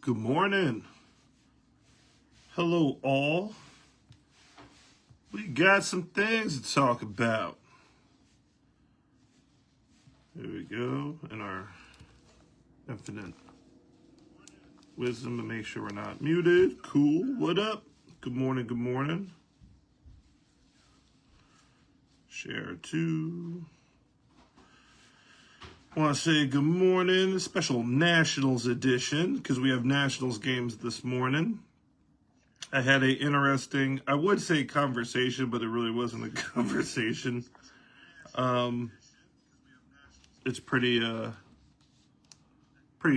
Good morning. Hello, all. We got some things to talk about. There we go. In our infinite wisdom to make sure we're not muted. Cool. What up? Good morning. Good morning. Share two. Want to say good morning, special Nationals edition, because we have Nationals games this morning. I had a interesting, I would say conversation, but it really wasn't a conversation. It's pretty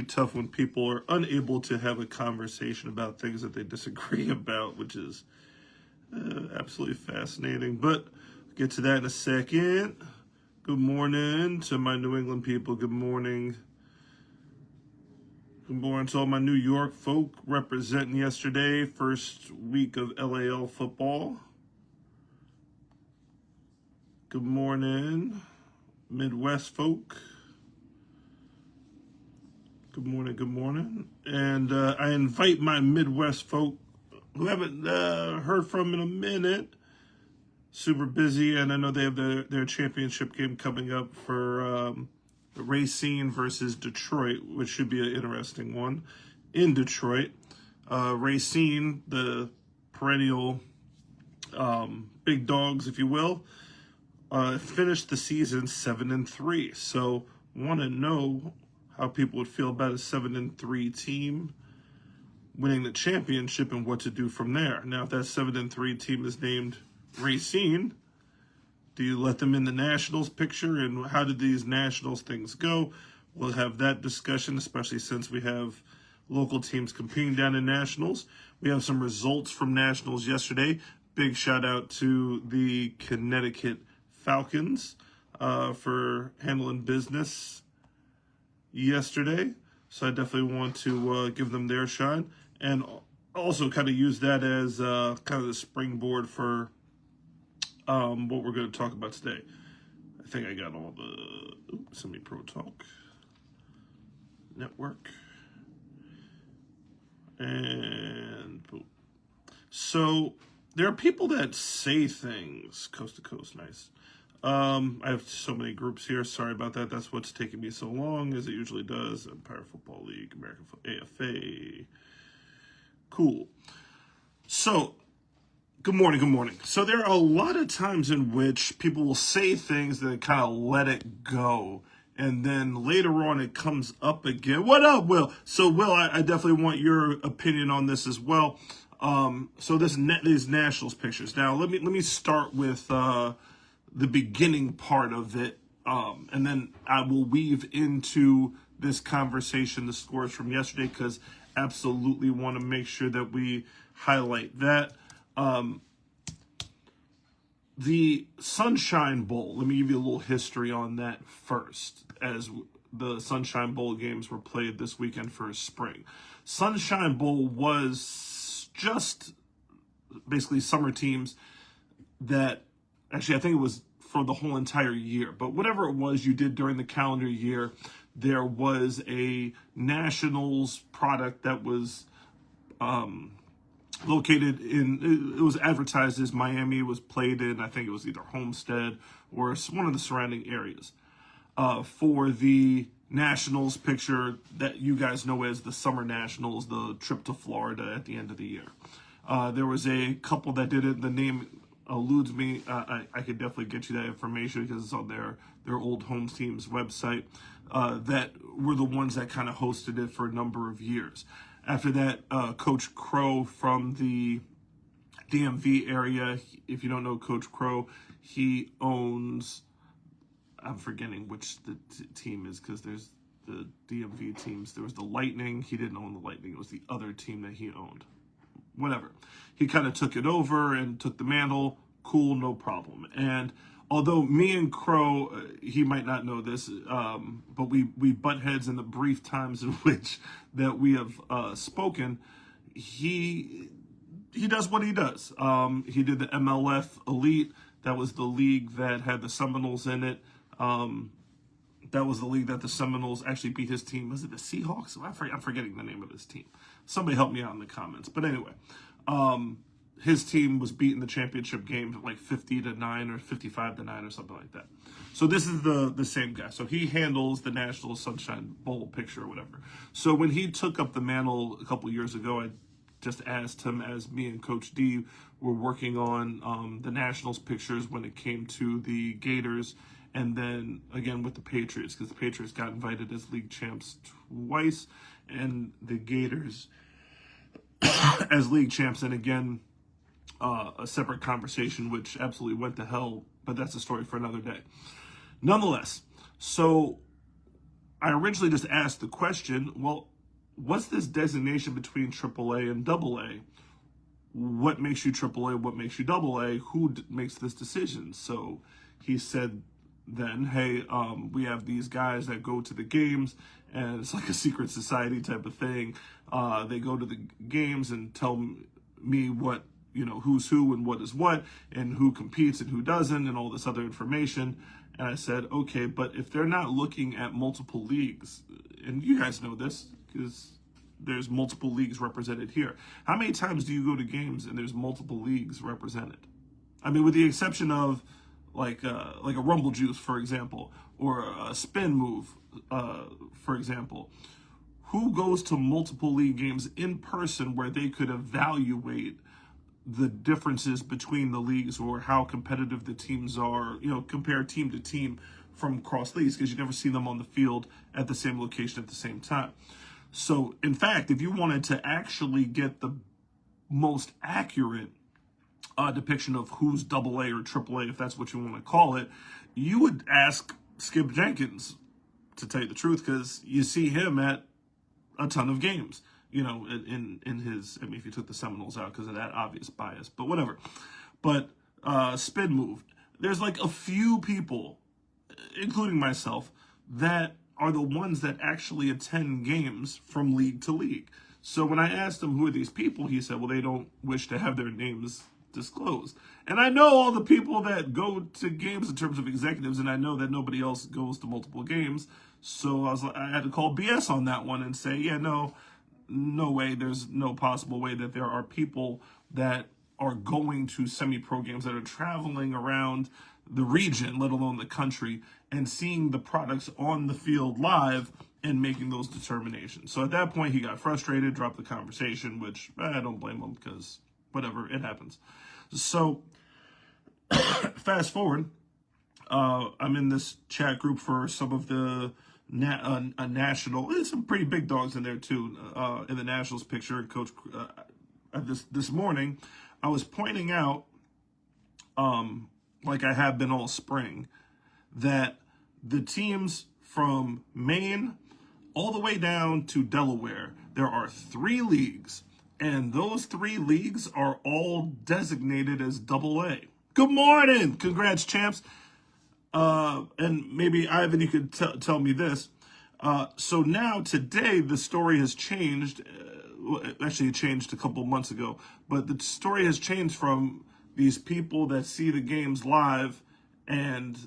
tough when people are unable to have a conversation about things that they disagree about, which is absolutely fascinating. But I'll get to that in a second. Good morning to my New England people. Good morning. Good morning to all my New York folk representing yesterday, first week of LAL football. Good morning, Midwest folk. Good morning, good morning. And I invite my Midwest folk who haven't heard from in a minute. Super busy, and I know they have their championship game coming up for Racine versus Detroit, which should be an interesting one in Detroit. Racine, the perennial big dogs, if you will, finished the season 7-3. So, want to know how people would feel about a 7-3 team winning the championship and what to do from there. Now, if that 7-3 team is named Racine, do you let them in the Nationals picture, and how did these Nationals things go? We'll have that discussion, especially since we have local teams competing down in Nationals. We have some results from Nationals yesterday. Big shout out to the Connecticut Falcons for handling business yesterday. So I definitely want to give them their shine, and also kind of use that as kind of the springboard for what we're going to talk about today. I think I got all the Semi-Pro Talk Network. And boom. So there are people that say things coast to coast. Nice. I have so many groups here. Sorry about that. That's what's taking me so long, as it usually does. Empire Football League, American AFA. Cool. So, good morning, good morning. So there are a lot of times in which people will say things and kind of let it go. And then later on it comes up again. What up, Will? So, Will, I definitely want your opinion on this as well. So these Nationals pictures. Now, let me start with the beginning part of it. And then I will weave into this conversation, the scores from yesterday, because absolutely want to make sure that we highlight that. The Sunshine Bowl, let me give you a little history on that first, as the Sunshine Bowl games were played this weekend for spring. Sunshine Bowl was just basically summer teams that, actually I think it was for the whole entire year, but whatever it was you did during the calendar year, there was a Nationals product that was located in, it was advertised as Miami. It was played in, I think it was either Homestead or one of the surrounding areas. For the Nationals picture that you guys know as the Summer Nationals, the trip to Florida at the end of the year. There was a couple that did it. The name eludes me. I could definitely get you that information because it's on their old home team's website. That were the ones that kind of hosted it for a number of years. After that, Coach Crow from the DMV area, if you don't know Coach Crow, he owns, I'm forgetting which the team is because there's the DMV teams. There was the Lightning. He didn't own the Lightning. It was the other team that he owned. Whatever. He kind of took it over and took the mantle. Cool, no problem. And although me and Crow, he might not know this, but we butt heads in the brief times in which that we have spoken. He does what he does. He did the MLF Elite. That was the league that had the Seminoles in it. That That was the league that the Seminoles actually beat his team. Was it the Seahawks? I'm forgetting the name of his team. Somebody help me out in the comments. But anyway, his team was beating the championship game like 50-9 or 55-9 or something like that. So this is the same guy. So he handles the National Sunshine Bowl picture or whatever. So when he took up the mantle a couple years ago, I just asked him, as me and Coach D were working on the Nationals pictures when it came to the Gators, and then again with the Patriots, because the Patriots got invited as league champs twice, and the Gators as league champs. And again, a separate conversation, which absolutely went to hell, but that's a story for another day. Nonetheless, so I originally just asked the question, well, what's this designation between AAA and AA? What makes you AAA? What makes you AA? Who makes this decision? So he said then, hey, we have these guys that go to the games, and it's like a secret society type of thing. They go to the games and tell me what, who's who and what is what, and who competes and who doesn't, and all this other information. And I said, okay, but if they're not looking at multiple leagues, and you guys know this because there's multiple leagues represented here. How many times do you go to games and there's multiple leagues represented? I mean, with the exception of like a Rumble Juice, for example, or a Spin Move, for example. Who goes to multiple league games in person where they could evaluate the differences between the leagues, or how competitive the teams are, compare team to team from cross leagues, because you never see them on the field at the same location at the same time. So, in fact, if you wanted to actually get the most accurate depiction of who's AA or AAA, if that's what you want to call it, you would ask Skip Jenkins, to tell you the truth, because you see him at a ton of games. In his, I mean, if you took the Seminoles out because of that obvious bias, but whatever. But Spin Move, there's like a few people, including myself, that are the ones that actually attend games from league to league. So when I asked him who are these people, he said, well, they don't wish to have their names disclosed. And I know all the people that go to games in terms of executives, and I know that nobody else goes to multiple games. So I had to call BS on that one and say, yeah, no way. There's no possible way that there are people that are going to semi-pro games, that are traveling around the region, let alone the country, and seeing the products on the field live and making those determinations. So at that point, he got frustrated, dropped the conversation, which I don't blame him, because whatever, it happens. So fast forward, I'm in this chat group for some of the national, there's some pretty big dogs in there too, in the Nationals picture. Coach, this morning, I was pointing out, like I have been all spring, that the teams from Maine all the way down to Delaware, there are 3 leagues, and those 3 leagues are all designated as AA. Good morning! Congrats, champs. And maybe, Ivan, you could tell me this. So now, today, the story has changed. Actually, it changed a couple months ago. But the story has changed from these people that see the games live and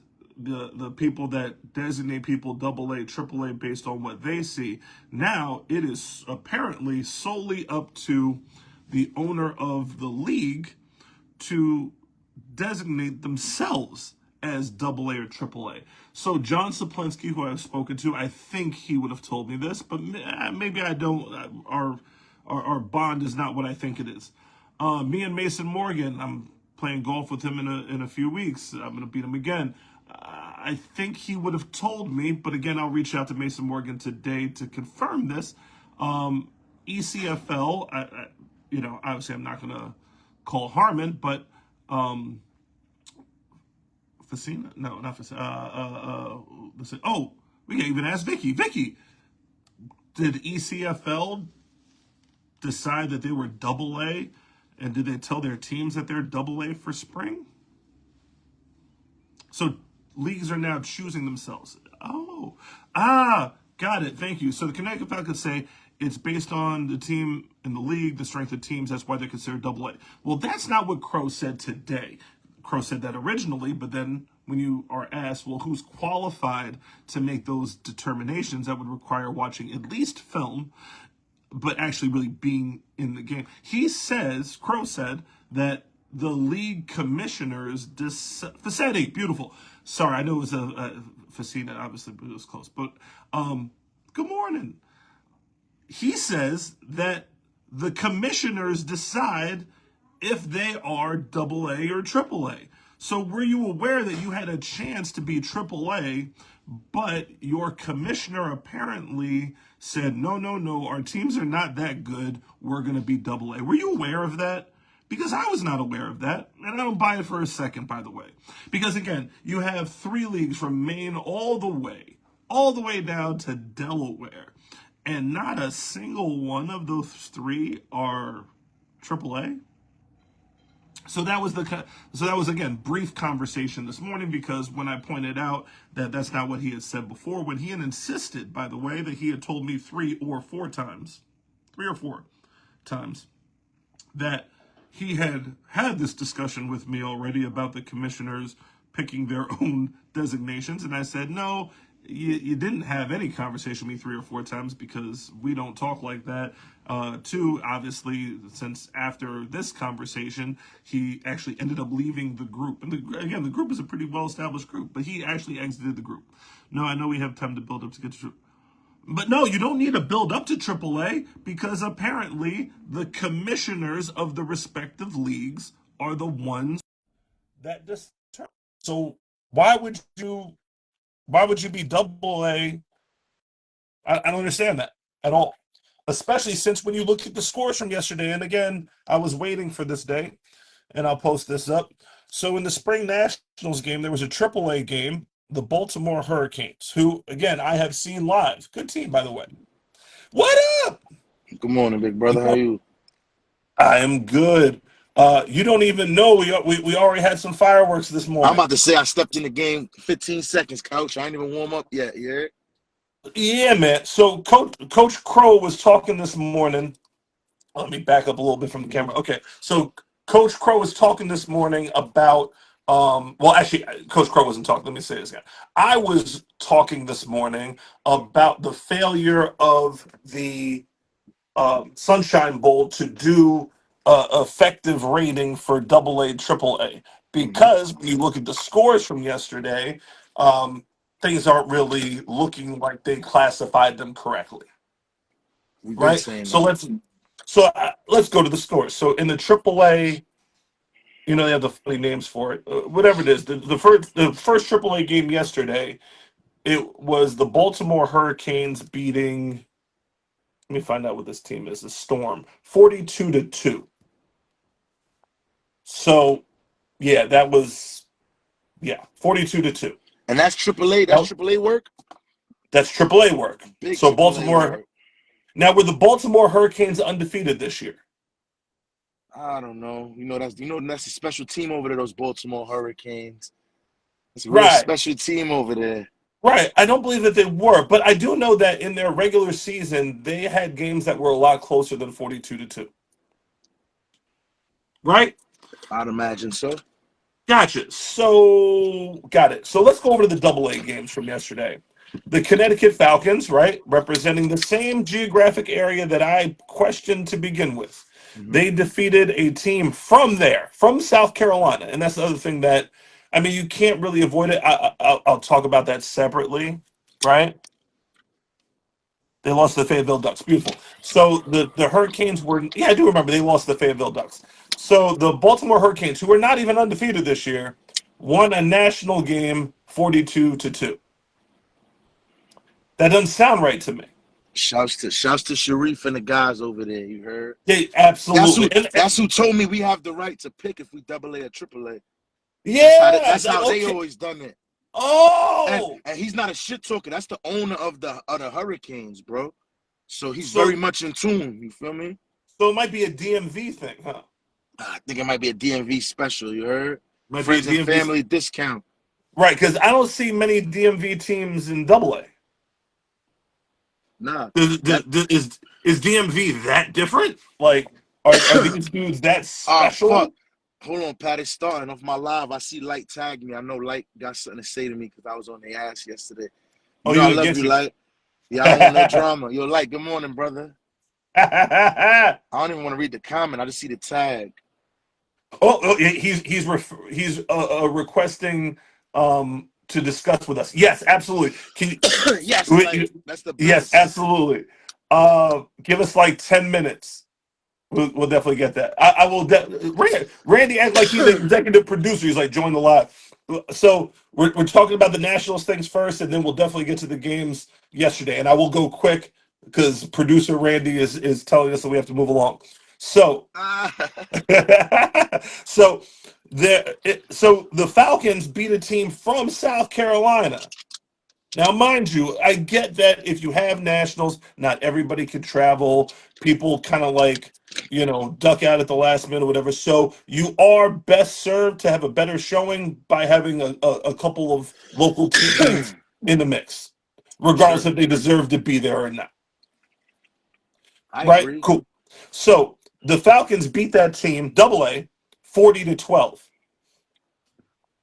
the people that designate people AA, AAA based on what they see. Now, it is apparently solely up to the owner of the league to designate themselves as AA or AAA. So John Saplinski, who I've spoken to, I think he would have told me this, but maybe I don't. Our bond is not what I think it is. Me and Mason Morgan, I'm playing golf with him in a few weeks. I'm going to beat him again. I think he would have told me, but again, I'll reach out to Mason Morgan today to confirm this. ECFL, obviously I'm not going to call Harmon, but Facina? No, not Facina. Oh, we can't even ask Vicky. Vicky, did ECFL decide that they were AA, and did they tell their teams that they're AA for spring? So leagues are now choosing themselves. Got it. Thank you. So the Connecticut Falcons say it's based on the team in the league, the strength of teams. That's why they're considered AA. Well, that's not what Crow said today. Crow said that originally, but then when you are asked, well, who's qualified to make those determinations, that would require watching at least film, but actually really being in the game. He says, Crow said, that the league commissioners Fascetti, beautiful. Sorry, I know it was a Facina, obviously, but it was close. But good morning. He says that the commissioners decide if they are double A or triple A. So were you aware that you had a chance to be triple A, but your commissioner apparently said, no, our teams are not that good. We're going to be double A. Were you aware of that? Because I was not aware of that, and I don't buy it for a second, by the way. Because again, you have 3 leagues from Maine all the way down to Delaware, and not a single one of those 3 are AAA. So that was again brief conversation this morning, because when I pointed out that that's not what he had said before, when he had insisted, by the way, that he had told me 3 or 4 times that he had this discussion with me already about the commissioners picking their own designations, and I said, no, you didn't have any conversation with me 3 or 4 times, because we don't talk like that. 2, obviously, since after this conversation, he actually ended up leaving the group. And again, the group is a pretty well-established group, but he actually exited the group. No, I know we have time to build up to get to... But no, you don't need to build up to AAA, because apparently the commissioners of the respective leagues are the ones that determine. So why would you be double A? I don't understand that at all. Especially since when you look at the scores from yesterday, and again, I was waiting for this day, and I'll post this up. So in the Spring Nationals game, there was a AAA game, the Baltimore Hurricanes, who, again, I have seen live. Good team, by the way. What up? Good morning, big brother. How are you? I am good. You don't even know we already had some fireworks this morning. I'm about to say I stepped in the game 15 seconds, coach. I ain't even warm up yet. Yeah. Yeah, man. So Coach Crow was talking this morning. Let me back up a little bit from the camera. Okay, so Coach Crow was talking this morning about. Well, actually, Coach Crow wasn't talking. Let me say this again. I was talking this morning about the failure of the Sunshine Bowl to do effective rating for AA, AAA, because when you look at the scores from yesterday, things aren't really looking like they classified them correctly. We've been Right? saying So that. let's go to the scores. So in the AAA, they have the funny names for it. Whatever it is, the first AAA game yesterday, it was the Baltimore Hurricanes beating. Let me find out what this team is. The Storm, 42-2. So, yeah, that was 42-2. And that's AAA. That's AAA work. That's AAA work. Big So AAA Baltimore. work. Now, were the Baltimore Hurricanes undefeated this year? I don't know. That's a special team over there. Those Baltimore Hurricanes. It's a real Right. special team over there. Right. I don't believe that they were, but I do know that in their regular season, they had games that were a lot closer than 42-2. Right? I'd imagine so. Gotcha. So, got it. So let's go over to the AA games from yesterday. The Connecticut Falcons, right, representing the same geographic area that I questioned to begin with. Mm-hmm. They defeated a team from South Carolina. And that's the other thing that, you can't really avoid it. I'll talk about that separately, right? They lost to the Fayetteville Ducks. Beautiful. So the Hurricanes were, I do remember they lost to the Fayetteville Ducks. So the Baltimore Hurricanes, who were not even undefeated this year, won a national game 42-2. That doesn't sound right to me. Shouts to Sharif and the guys over there. You heard? Yeah, absolutely. That's who told me we have the right to pick if we AA or AAA. Yeah, that's how they always done it. Oh, and he's not a shit talker. That's the owner of the Hurricanes, bro. So he's very much in tune. You feel me? So it might be a DMV thing, huh? I think it might be a DMV special. You heard? Might Friends be a and family discount. Right, because I don't see many DMV teams in AA. Nah. Is DMV that different? Like, are these dudes that special? Fuck. Hold on, Pat. It's starting off my live. I see Light tag me. I know Light got something to say to me because I was on their ass yesterday. You Oh, know I you love against you, you? Light. Yeah, I don't want no drama. Yo, Light, good morning, brother. I don't even want to read the comment. I just see the tag. He's requesting to discuss with us. Yes, absolutely. Yes, Light. That's the Yes, best. absolutely. Give us like 10 minutes. We'll definitely get that. I will. Randy acts like he's the executive producer. He's like, join the live. So we're talking about the Nationals things first, and then we'll definitely get to the games yesterday. And I will go quick because producer Randy is telling us that we have to move along. So so the Falcons beat a team from South Carolina. Now, mind you, I get that if you have nationals, not everybody can travel. People kind of like, duck out at the last minute or whatever. So you are best served to have a better showing by having a couple of local teams in the mix, regardless Sure. if they deserve to be there or not. I Right? agree. Cool. So the Falcons beat that team, double A, 40-12.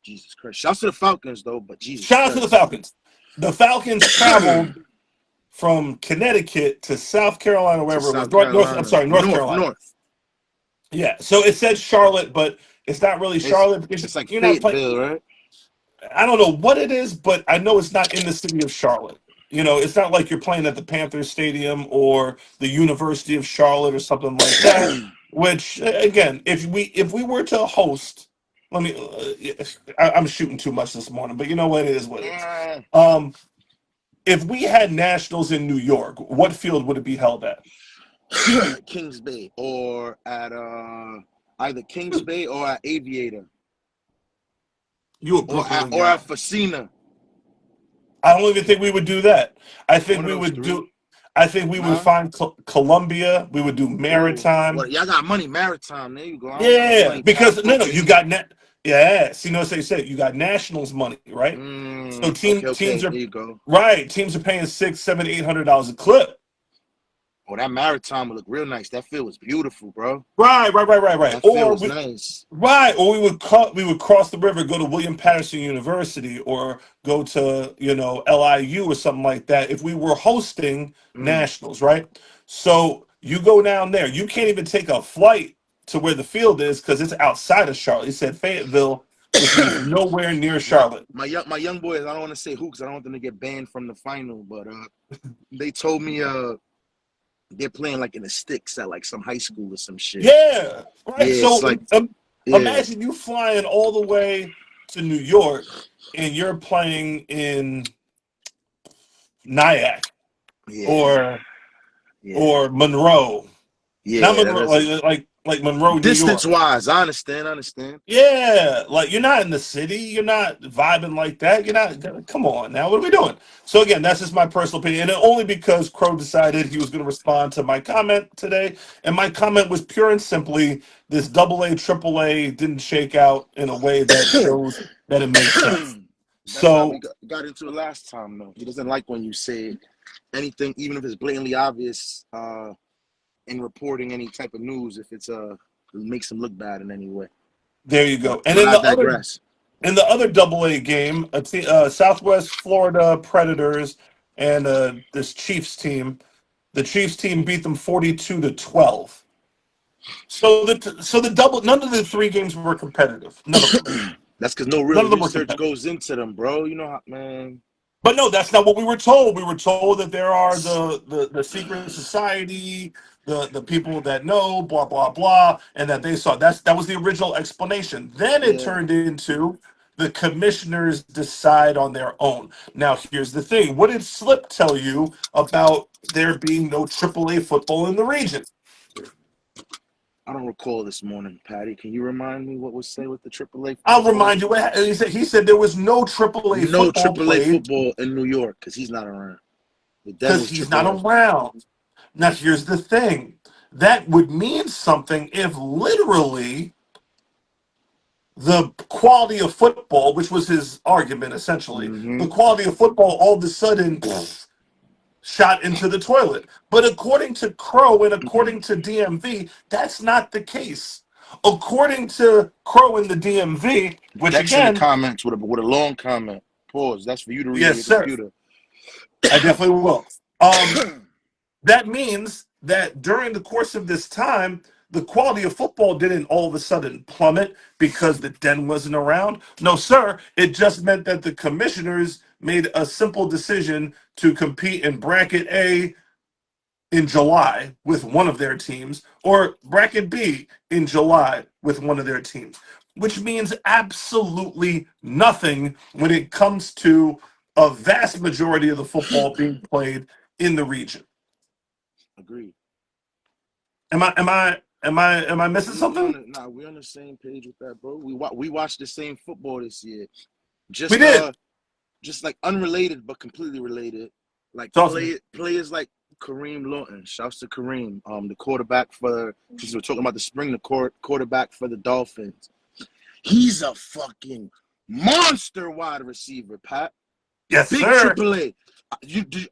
Jesus Christ. Shouts to the Falcons, though, but Jesus Shout out to the Christ. Falcons. The Falcons traveled from Connecticut to South Carolina, To wherever it was. South I'm Carolina. sorry, North North, Carolina. North. Yeah. So it says Charlotte, but it's not really It's Charlotte because it's like you're not playing. Fayetteville, right? I don't know what it is, but I know it's not in the city of Charlotte. It's not like you're playing at the Panthers Stadium or the University of Charlotte or something like that. Which, again, if we were to host, let me. I'm shooting too much this morning, but you know what? It is what it is. Um, if we had nationals in New York, what field would it be held at? Kings Bay or at either Kings Bay or at Aviator You a or at Brooklyn or at guy. Facina. I don't even think we would do that. I think One of we those would three. do. I think we would Huh? find Columbia. We would do Ooh. Maritime. What y'all got money, Maritime. There you go. I don't got no Yeah, money, Pat. because no, Talk no, your you shit. got net. Yeah, see, what they say you got nationals money, right? So Okay. teams There are you go. right. Teams are paying $600, $700, $800 a clip. Oh, that Maritime would look real nice. That field was beautiful, bro. Right. That field was nice. Or we would cross the river, go to William Patterson University, or go to LIU or something like that. If we were hosting Mm. nationals, right? So you go down there. You can't even take a flight to where the field is because it's outside of Charlotte. He said Fayetteville, which means nowhere near my Charlotte. my young boys. I don't want to say who because I don't want them to get banned from the final. But they told me they're playing like in the sticks at like some high school or some shit. Yeah, right. Yeah, it's So like yeah, imagine you flying all the way to New York and you're playing in Nyack yeah, or yeah, Monroe. Not yeah. That Monroe, doesn't like Monroe, New distance York. wise. I understand. I understand. Yeah, like you're not in the city. You're not vibing like that. You're not. Come on now. What are we doing? So again, that's just my personal opinion, and only because Crow decided he was going to respond to my comment today, and my comment was pure and simply this double A, triple A didn't shake out in a way that shows that it makes sense. That's how we So got into it last time. Though he doesn't like when you say anything, even if it's blatantly obvious. In reporting any type of news, if it's it makes him look bad in any way. there you But go. And but in I the other digress. double A game, Southwest Florida Predators and this Chiefs team. The Chiefs team beat them 42-12. So the double none of the three games were competitive. None of them. That's because no None real of them were research competitive. goes into them, bro. You know how, man. But no, that's not what we were told. We were told that there are the secret society, the people that know, blah blah blah, and that they saw that was the original explanation. Then it Yeah, turned into the commissioners decide on their own. Now here's the thing: what did Slip tell you about there being no AAA football in the region? I don't recall this morning, Patty. Can you remind me what was said with the AAA I'll football? remind you. He said there was no AAA No football AAA played football in New York because he's not around. The because Devils he's not AAA. around. Now, here's the thing. That would mean something if literally the quality of football, which was his argument essentially, Mm-hmm. the quality of football all of a sudden shot into the toilet. But according to Crow and according to DMV, that's not the case. According to Crow in the DMV, which Dex in the again, comments with a long comment. Pause. That's for you to read on yes, your sir, computer. I definitely will. That means that during the course of this time, the quality of football didn't all of a sudden plummet because the den wasn't around. No, sir. It just meant that the commissioners made a simple decision to compete in bracket A in July with one of their teams, or bracket B in July with one of their teams, which means absolutely nothing when it comes to a vast majority of the football being played in the region. Agreed. Am I missing No, something? we're on the same page with that, bro. We watched the same football this year. We Just did. just like unrelated but completely related. Like Talk to me. players like Kareem Lawton. Shouts to Kareem, the quarterback for, since we're talking about the spring, the quarterback for the Dolphins. He's a fucking monster wide receiver, Pat. Yes, Big sir. AAA. You didn't,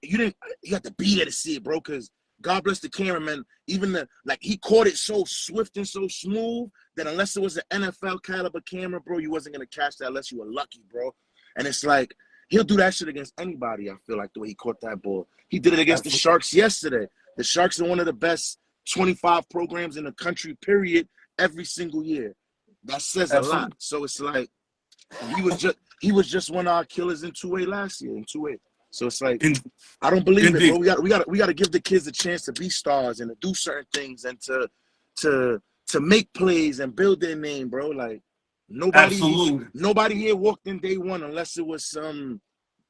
you had to be there to see it, bro, because God bless the cameraman. Even he caught it so swift and so smooth that unless it was an NFL caliber camera, bro, you wasn't gonna catch that unless you were lucky, bro. And it's like he'll do that shit against anybody. I feel like the way he caught that ball. He did it against the Absolutely. Sharks yesterday. The Sharks are one of the best 25 programs in the country, period, every single year. That says a lot. Absolutely. So it's like he was just one of our killers in 2A last year, in 2A. So it's like I don't believe it, bro. Indeed. We got to give the kids a chance to be stars and to do certain things and to make plays and build their name, bro. Like Absolutely. nobody here walked in day one unless it was some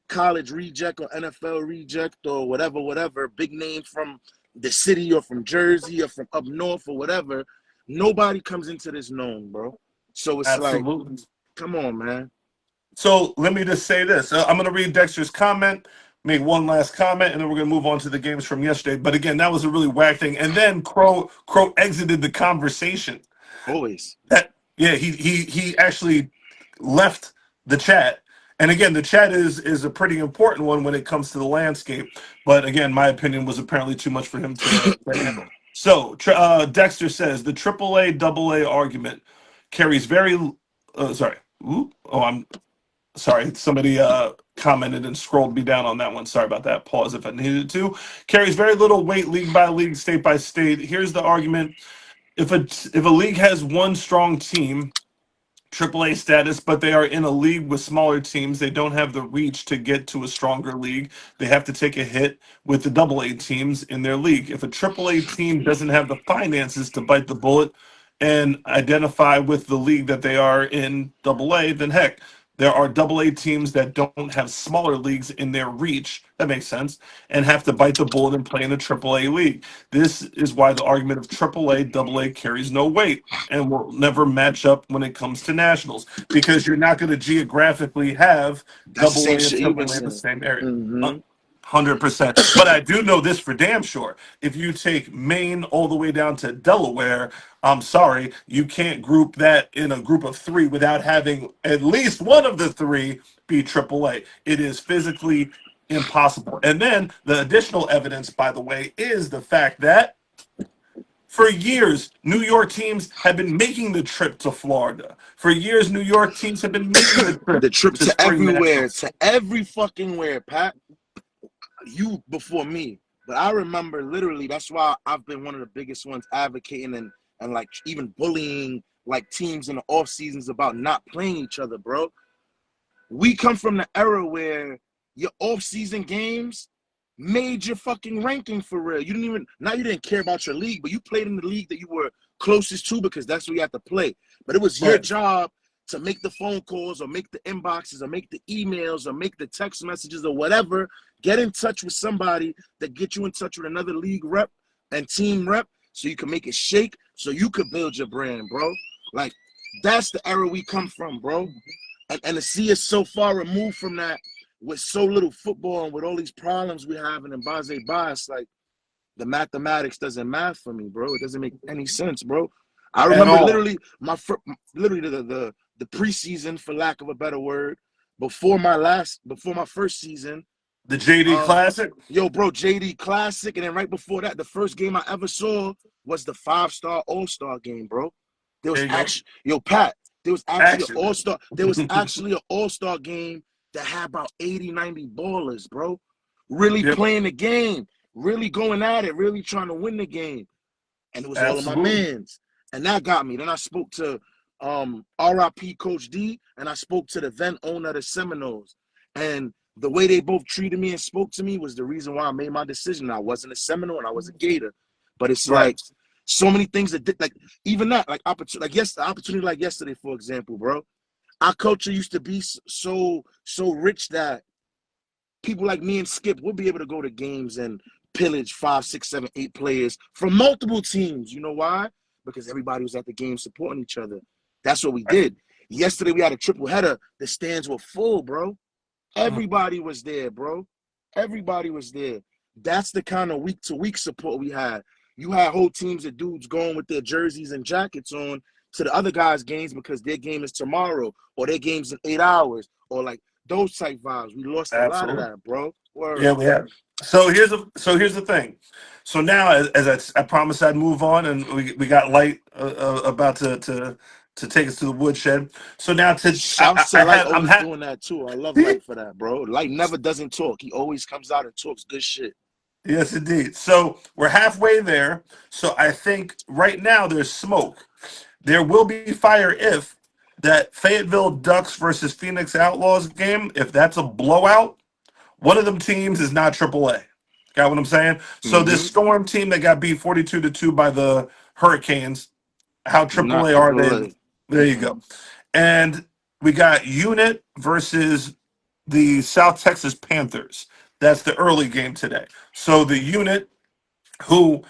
college reject or NFL reject or whatever, big name from the city or from Jersey or from up north or whatever. Nobody comes into this known, bro. So it's like, Absolutely. come on, man. So let me just say this. I'm going to read Dexter's comment, make one last comment, and then we're going to move on to the games from yesterday. But again, that was a really whack thing. And then Crow exited the conversation. Always. Yeah, he actually left the chat. And again, the chat is a pretty important one when it comes to the landscape. But again, my opinion was apparently too much for him to handle. So Dexter says the AAA AA argument carries very sorry. Ooh, oh, I'm sorry. Somebody commented and scrolled me down on that one. Sorry about that. Pause if I needed to. Carries very little weight league by league, state by state. Here's the argument: if a league has one strong team, AAA status, but they are in a league with smaller teams, they don't have the reach to get to a stronger league. They have to take a hit with the AA teams in their league. If a AAA team doesn't have the finances to bite the bullet and identify with the league that they are in AA, then heck, there are AA teams that don't have smaller leagues in their reach. That makes sense. And have to bite the bullet and play in a AAA league. This is why the argument of AAA, AA carries no weight and will never match up when it comes to nationals, because you're not going to geographically have That's the AA same and shit you've been AAA in the saying. same area. Mm-hmm. 100%. But I do know this for damn sure. If you take Maine all the way down to Delaware, I'm sorry, you can't group that in a group of three without having at least one of the three be AAA. It is physically impossible. And then the additional evidence, by the way, is the fact that for years, New York teams have been making the trip to Florida. For years, New York teams have been making the trip The trip to to spring everywhere, nationals. to every fucking where, Pat. You before me. But I remember literally, that's why I've been one of the biggest ones advocating and like even bullying like teams in the off seasons about not playing each other, bro. We come from the era where your off-season games made your fucking ranking for real. You didn't care about your league, but you played in the league that you were closest to because that's where you had to play. But it was your Right. job to make the phone calls or make the inboxes or make the emails or make the text messages or whatever. Get in touch with somebody that get you in touch with another league rep and team rep so you can make it shake, so you could build your brand, bro. Like, that's the era we come from, bro. And to see us so far removed from that with so little football and with all these problems we have in Base Bias, like the mathematics doesn't math for me, bro. It doesn't make any sense, bro. I At remember all. literally the preseason, for lack of a better word, before my first season. The JD Classic. Yo, bro, JD Classic, and then right before that, the first game I ever saw was the 5-star All-Star game, bro. There There was you go. actually Pat. There was actually an Action. all-star. There was actually an all-star game that had about 80, 90 ballers, bro. Really Yep. playing the game, really going at it, really trying to win the game. And it was all of my Absolutely. mans. And that got me. Then I spoke to RIP Coach D, and I spoke to the then owner of the Seminoles. And the way they both treated me and spoke to me was the reason why I made my decision. I wasn't a Seminole and I was a Gator. But it's Right. like so many things that did, like even that, like opportunity, opportunity like yesterday, for example, bro. Our culture used to be so rich that people like me and Skip would be able to go to games and pillage 5, 6, 7, 8 players from multiple teams. You know why? Because everybody was at the game supporting each other. That's what we did. Yesterday we had a triple header. The stands were full, bro. Everybody was there, bro. Everybody was there. That's the kind of week to week support we had. You had whole teams of dudes going with their jerseys and jackets on to the other guys' games because their game is tomorrow or their game's in 8 hours or like those type vibes. We lost a lot of Absolutely. that, bro. Yeah, Word. we have. So here's the thing. So now, as I promised, I'd move on, and we got light about to take us to the woodshed. So now Shouts to I Light have always doing that too. I love Light for that, bro. Light never doesn't talk. He always comes out and talks good shit. yes, indeed. So we're halfway there. So I think right now there's smoke. There will be fire if that Fayetteville Ducks versus Phoenix Outlaws game, if that's a blowout, one of them teams is not AAA. Got what I'm saying? So this Mm-hmm. Storm team that got beat 42-2 by the Hurricanes, how Not AAA are triple they? A. There you go. And we got Unit versus the South Texas Panthers. That's the early game today. So the Unit who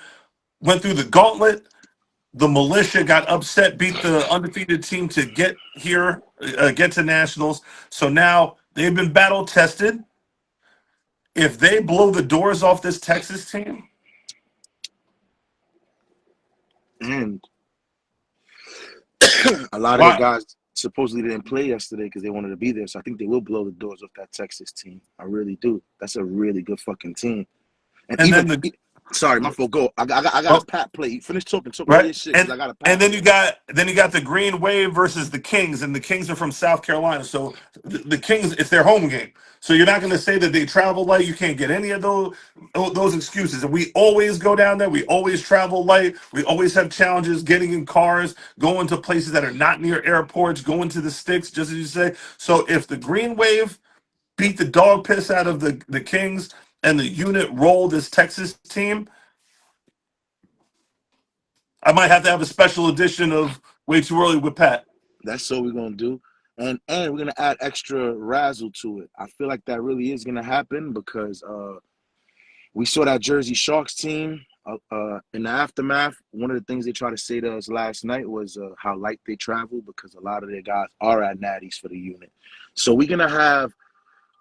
went through the gauntlet, the militia got upset, beat the undefeated team to get here, get to nationals. So now they've been battle tested. If they blow the doors off this Texas team, And a lot of their why? guys supposedly didn't play yesterday because they wanted to be there. So I think they will blow the doors off that Texas team. I really do. That's a really good fucking team. And And even then the sorry, my fault. Go. I got a oh, Pat play. Finish talking. Talk all right, your shit because I got a and Pat then play. you got the Green Wave versus the Kings, and the Kings are from South Carolina. So the Kings, it's their home game. So you're not going to say that they travel light. You can't get any of those excuses. And we always go down there. We always travel light. We always have challenges getting in cars, going to places that are not near airports, going to the sticks, just as you say. So if the Green Wave beat the dog piss out of the Kings and the Unit roll this Texas team, I might have to have a special edition of Way Too Early with Pat. That's what we're gonna do. And we're gonna add extra razzle to it. I feel like that really is gonna happen because we saw that Jersey Sharks team in the aftermath. One of the things they tried to say to us last night was how light they travel because a lot of their guys are at natties for the unit. So we're gonna have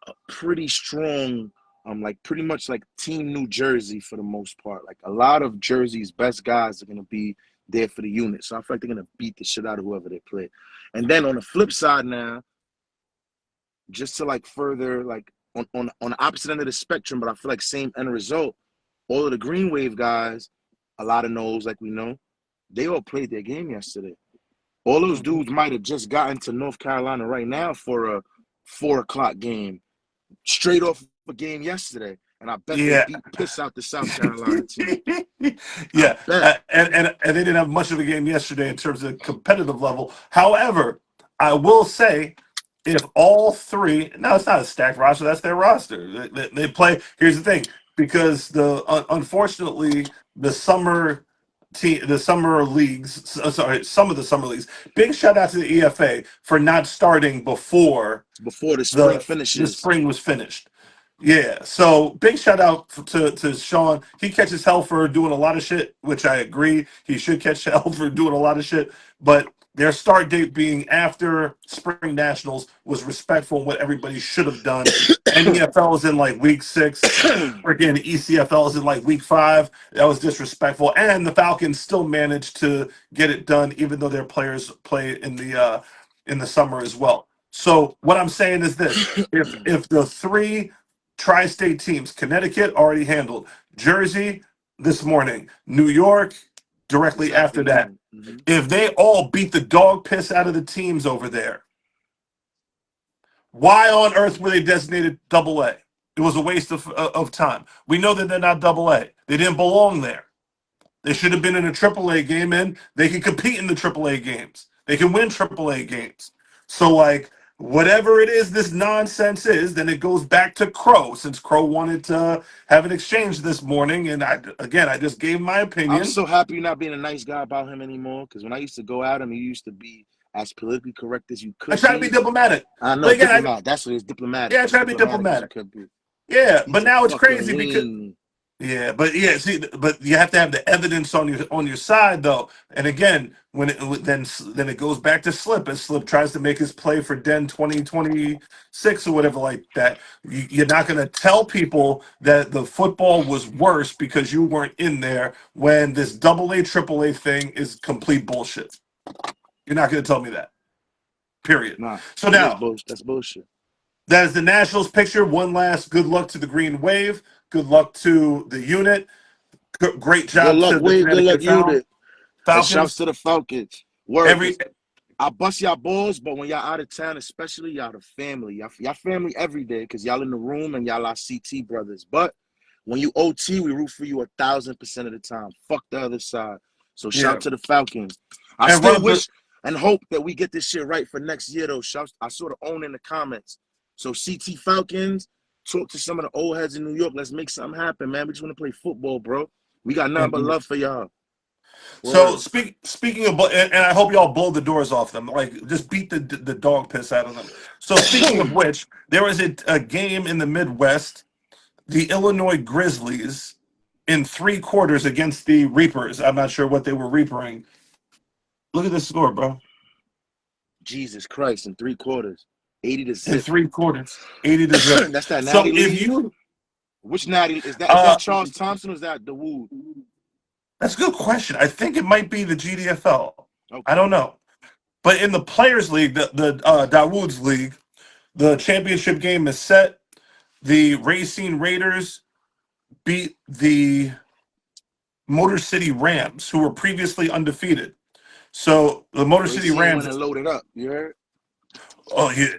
a pretty strong, like pretty much like Team New Jersey for the most part. Like a lot of Jersey's best guys are gonna be there for the unit. So I feel like they're gonna beat the shit out of whoever they play. And then on the flip side now, just to like further like on the opposite end of the spectrum, but I feel like same end result. All of the Green Wave guys, a lot of no's like we know, they all played their game yesterday. All those dudes might have just gotten to North Carolina right now for a 4 o'clock game, straight off a game yesterday. And I bet they Yeah. beat piss out the South Carolina team. I Yeah. bet. And they didn't have much of a game yesterday in terms of competitive level. However, I will say if all three, no, it's not a stacked roster, that's their roster. They play, here's the thing, because unfortunately, the summer leagues, sorry, some of the summer leagues, big shout out to the EFA for not starting before Before the spring the finishes. spring was finished. Yeah, so big shout out to Sean. He catches hell for doing a lot of shit, which I agree. He should catch hell for doing a lot of shit. But their start date being after spring nationals was respectful of what everybody should have done. NEFL is in like week 6. Again, ECFL is in like week 5. That was disrespectful. And the Falcons still managed to get it done, even though their players play in the summer as well. So what I'm saying is this: if the three tri-state teams, Connecticut already handled, Jersey this morning, New York This directly after that, afternoon. Mm-hmm. If they all beat the dog piss out of the teams over there, why on earth were they designated double A? It was a waste of time. We know that they're not double A. They didn't belong there. They should have been in a triple A game, and they can compete in the triple A games. They can win triple A games. So, like, whatever it is this nonsense is, then it goes back to Crow, since Crow wanted to have an exchange this morning. And I just gave my I'm opinion. so happy you're not being a nice guy about him anymore. Because when I used to go at him, he used to be as politically correct as you I could try to be be. diplomatic. I know, But again, diplomat. That's what it is, diplomatic. I As try to be diplomatic as you diplomatic. could be. Yeah, but He's a now it's fucking crazy because weenie. yeah, but yeah, see, but you have to have the evidence on your side though. And again, when then it goes back to Slip as Slip tries to make his play for Den 2026 or whatever like that. You're not going to tell people that the football was worse because you weren't in there when this double A triple A thing is complete bullshit. You're not going to tell me that. Period. Nah, So it is now bullshit. That's bullshit. that is the Nationals picture. One last good luck to the Green Wave. Good luck to the unit. Great Good job luck, to the Wade. Good luck, Connecticut unit. And shouts Falcons. to the Falcons. Word, Every because I bust y'all balls, but when y'all out of town, especially y'all the family. Y'all family every day because y'all in the room and y'all our CT brothers. But when you OT, we root for you 1,000% of the time. Fuck the other side. So yeah, shout to the Falcons. I and run still up the wish and hope that we get this shit right for next year, though. Shout, I sort of own in the comments. So CT Falcons, talk to some of the old heads in New York. Let's make something happen, man. We just want to play football, bro. We got nothing but and love for y'all. so Word. speaking of and I hope y'all blow the doors off them, like just beat the dog piss out of them. So speaking of which, there was a game in the Midwest, the Illinois Grizzlies in 3 quarters against the Reapers. I'm not sure what they were reapering. Look at this score, bro. Jesus Christ, in 3 quarters. 80 to In zip. 3 quarters, 80 to 0. That's that So Natty if League. you Which Natty is that? Is that uh Charles Thompson or is that the Wood? that's a good question. I think it might be the GDFL. I Okay. don't know. But in the Players League, the Dawood's League, the championship game is set. The Racine Raiders beat the Motor City Rams, who were previously undefeated. So the Motor City Racine went Rams. and loaded up. You heard? Oh, yeah.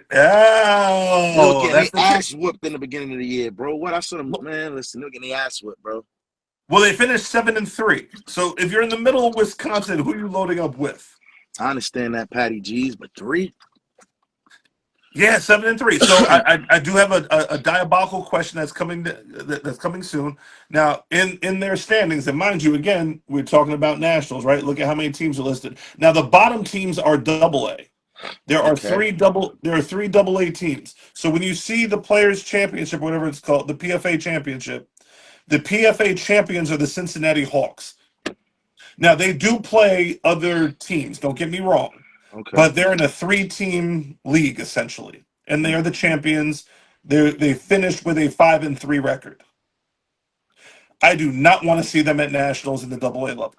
They were Oh, getting that's their the thing. ass whooped in the beginning of the year, bro. What I saw them, man. Listen, they were getting their ass whooped, bro. Well, they finished 7-3. So if you're in the middle of Wisconsin, who are you loading up with? I understand that, Patty G's, but three. Yeah, 7-3. So I do have a diabolical question that's coming soon. Now in their standings, and mind you, again, we're talking about nationals, right? Look at how many teams are listed. Now the bottom teams are double A. Okay. There are three double A teams. So when you see the Players Championship, whatever it's called, the PFA Championship, the PFA champions are the Cincinnati Hawks. Now they do play other teams. Don't get me wrong, Okay. but they're in a 3-team league essentially, and they are the champions. They finished with a 5-3 record. I do not want to see them at nationals in the double A level.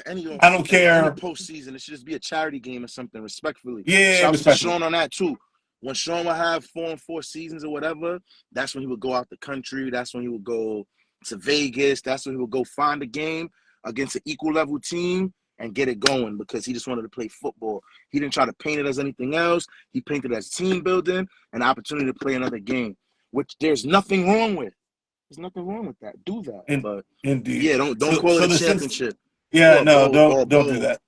any I don't any care. postseason, it should just be a charity game or something. Respectfully, Yeah, shouts to respectfully. Sean on that too. When Sean would have 4-4 seasons or whatever, that's when he would go out the country. That's when he would go to Vegas. That's when he would go find a game against an equal level team and get it going because he just wanted to play football. He didn't try to paint it as anything else. He painted it as team building and opportunity to play another game, which there's nothing wrong with. There's nothing wrong with that. Do that, In, but indeed. yeah, don't So call it so a the Cincy, championship yeah, or a no, bowl or a don't do bowl. that.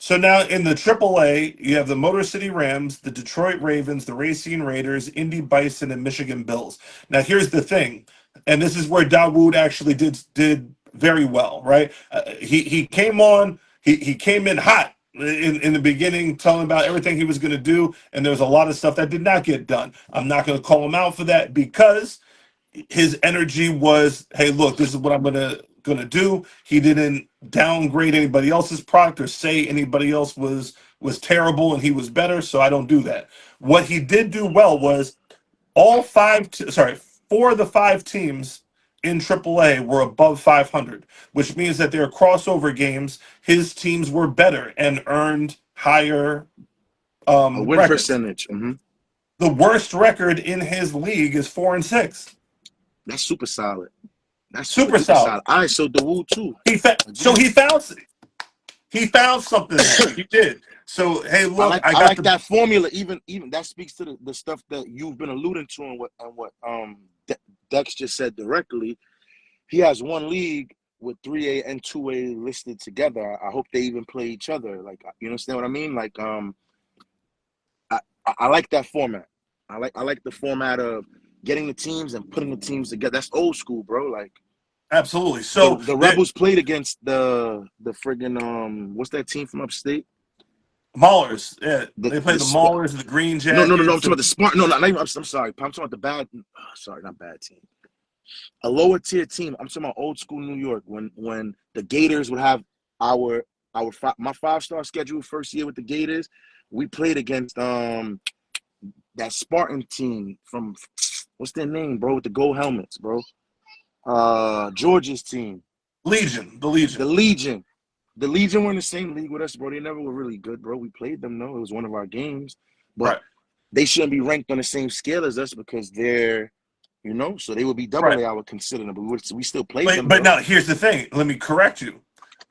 So now in the AAA, you have the Motor City Rams, the Detroit Ravens, the Racine Raiders, Indy Bison, and Michigan Bills. Now here's the thing, and this is where Dawood actually did very well, right? He came on, he came in hot in the beginning, telling about everything he was going to do, and there was a lot of stuff that did not get done. I'm not going to call him out for that because his energy was, hey, look, this is what I'm gonna do. He didn't downgrade anybody else's product or say anybody else was terrible and he was better, so I don't do that. What he did do well was all four of the 5 teams in AAA were above 500, which means that their crossover games, his teams were better and earned higher A win records. percentage. The worst record in his league is 4-6. That's super solid. That's Super super solid. solid. All right, so Dawood too. So he found something there. He did. So hey, look, I I got like the that formula. Even that speaks to the stuff that you've been alluding to and what Dex just said directly. He has one league with 3A and 2A listed together. I hope they even play each other. Like, you understand what I mean? Like, I like that format. I like the format of getting the teams and putting the teams together. That's old school, bro. Like, absolutely. So the Rebels played against the friggin' what's that team from upstate? Maulers, yeah, they played the The Maulers, the Green no. I'm Jackets. talking about the Spartan. No, not even. I'm sorry. I'm talking about the bad. Sorry, not bad team. A lower tier team. I'm talking about old school New York. When the Gators would have my 5-star schedule first year with the Gators, we played against that Spartan team from what's their name, bro, with the gold helmets, bro. Georgia's team. Legion. The Legion. The Legion were in the same league with us, bro. They never were really good, bro. We played them, though. It was one of our games. But Right. they shouldn't be ranked on the same scale as us because they're, so they would be double Right. A, I would consider them. But we still played them, But bro. now here's the thing. Let me correct you.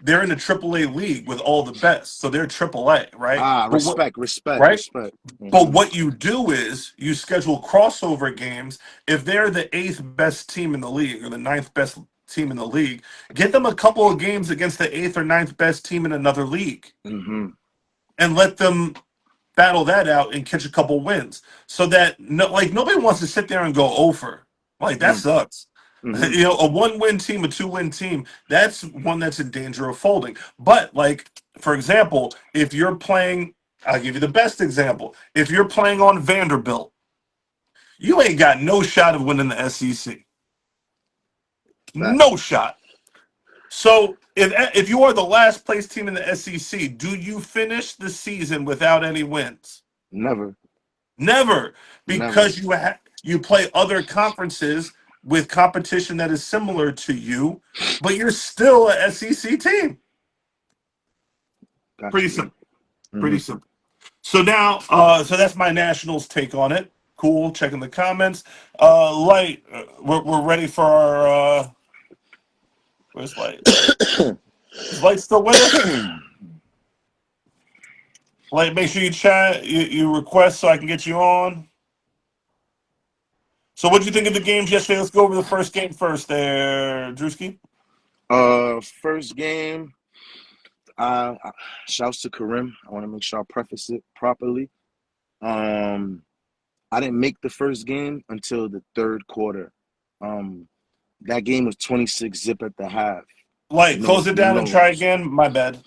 They're in the AAA league with all the best, so they're AAA, right? Respect. Right? Mm-hmm. But what you do is you schedule crossover games. If they're the 8th best team in the league or the 9th best team in the league, get them a couple of games against the 8th or 9th best team in another league, and let them battle that out and catch a couple wins. So that nobody wants to sit there and go over. Like that sucks. Mm-hmm. You know, a 1-win team, a 2-win team, that's one that's in danger of folding. But like, for example, if you're playing, I'll give you the best example. If you're playing on Vanderbilt, you ain't got no shot of winning the SEC. No shot. So if you are the last place team in the SEC, do you finish the season without any wins? Never, because you play other conferences with competition that is similar to you, but you're still a SEC team. Pretty simple. Pretty simple. So now, so that's my Nationals take on it. Cool. Checking the comments. Light, we're ready for our. Where's Light? Is Light still with us? Light, make sure you chat. You request so I can get you on. So, what did you think of the games yesterday? Let's go over the first game first, there, Drewski. First game. Shouts to Karim. I want to make sure I preface it properly. I didn't make the first game until the third quarter. That game was 26-zip at the half. Light, close it down and try again. My bad.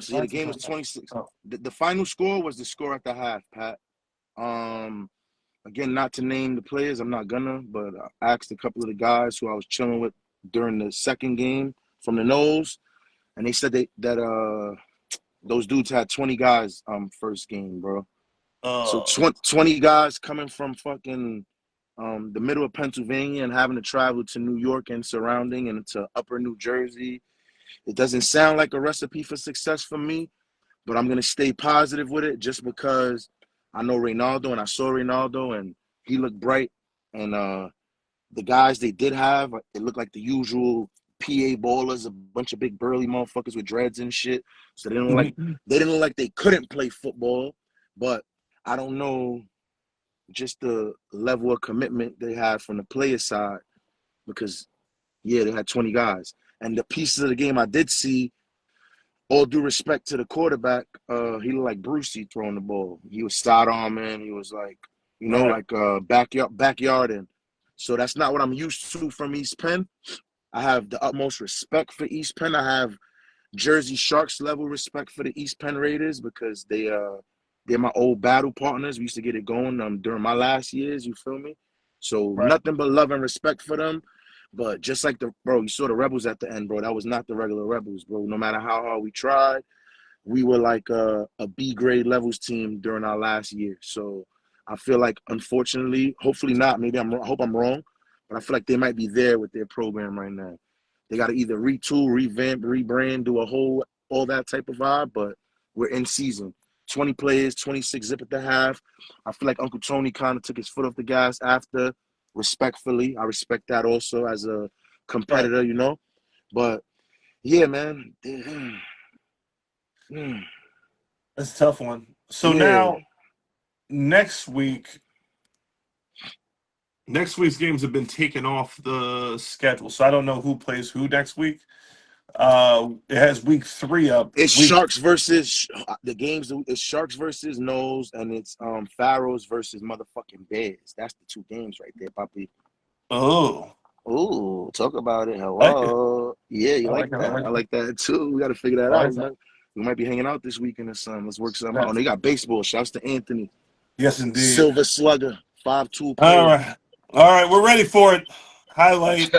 So the game was 26. The final score was the score at the half, Pat. Again, not to name the players, I'm not gonna, but I asked a couple of the guys who I was chilling with during the second game from the Knolls, and they said that those dudes had 20 guys first game, bro. So 20 guys coming from fucking the middle of Pennsylvania and having to travel to New York and surrounding and to upper New Jersey. It doesn't sound like a recipe for success for me, but I'm going to stay positive with it just because I know Reynaldo and I saw Reynaldo and he looked bright. And the guys they did have, it looked like the usual PA ballers, a bunch of big burly motherfuckers with dreads and shit. So they didn't look like they couldn't play football, but I don't know just the level of commitment they had from the player side because, yeah, they had 20 guys. And the pieces of the game I did see, all due respect to the quarterback, he looked like Brucey throwing the ball. He was sidearming. He was like, backyarding. So that's not what I'm used to from East Penn. I have the utmost respect for East Penn. I have Jersey Sharks level respect for the East Penn Raiders because they're my old battle partners. We used to get it going during my last years, you feel me? So nothing but love and respect for them. But just like you saw the Rebels at the end, bro. That was not the regular Rebels, bro. No matter how hard we tried, we were like a B grade levels team during our last year. So I feel like, unfortunately, hopefully not. Maybe I hope I'm wrong, but I feel like they might be there with their program right now. They got to either retool, revamp, rebrand, do all that type of vibe. But we're in season. 20 players, 26 zip at the half. I feel like Uncle Tony kind of took his foot off the gas after respectfully. I respect that also as a competitor, you know. But yeah, man. That's a tough one. So Yeah. now next week's games have been taken off the schedule. So I don't know who plays who next week. It has week 3 up. It's Week Sharks versus the games. It's Sharks versus Nose, and it's Pharaohs versus motherfucking Bears. That's the 2 games right there, Papi. Oh, Ooh, talk about it. I like it. Hello. Yeah, you I like like it. I that? like I it. like that too. We got to figure that I out. like that. We might be hanging out this weekend or something. Let's work something out. That's, And they got baseball. Shouts to Anthony. yes, indeed. Silver Slugger, 5'2" All player. right. All right. We're ready for it. Highlight.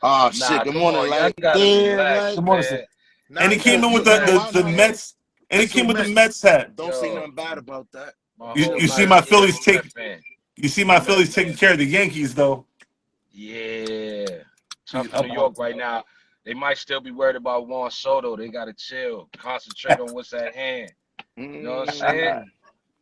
Oh, Nah, shit. Good come morning, on, y'all Light. gotta Damn, relax, Light. Good morning, sir. man. And Nah, he came in with you know why? the Nah, Mets. And he that's your came with the Mets. Mets hat. Don't say Yo, nothing bad about that. my You, whole you see life, my yeah, I'm Phillies a Met take. fan. You see I'm a my Met Phillies taking fan. care of the Yankees, though. Yeah. Tough Up New on. York right now. They might still be worried about Juan Soto. They gotta chill, concentrate on what's at hand. You know what I'm saying?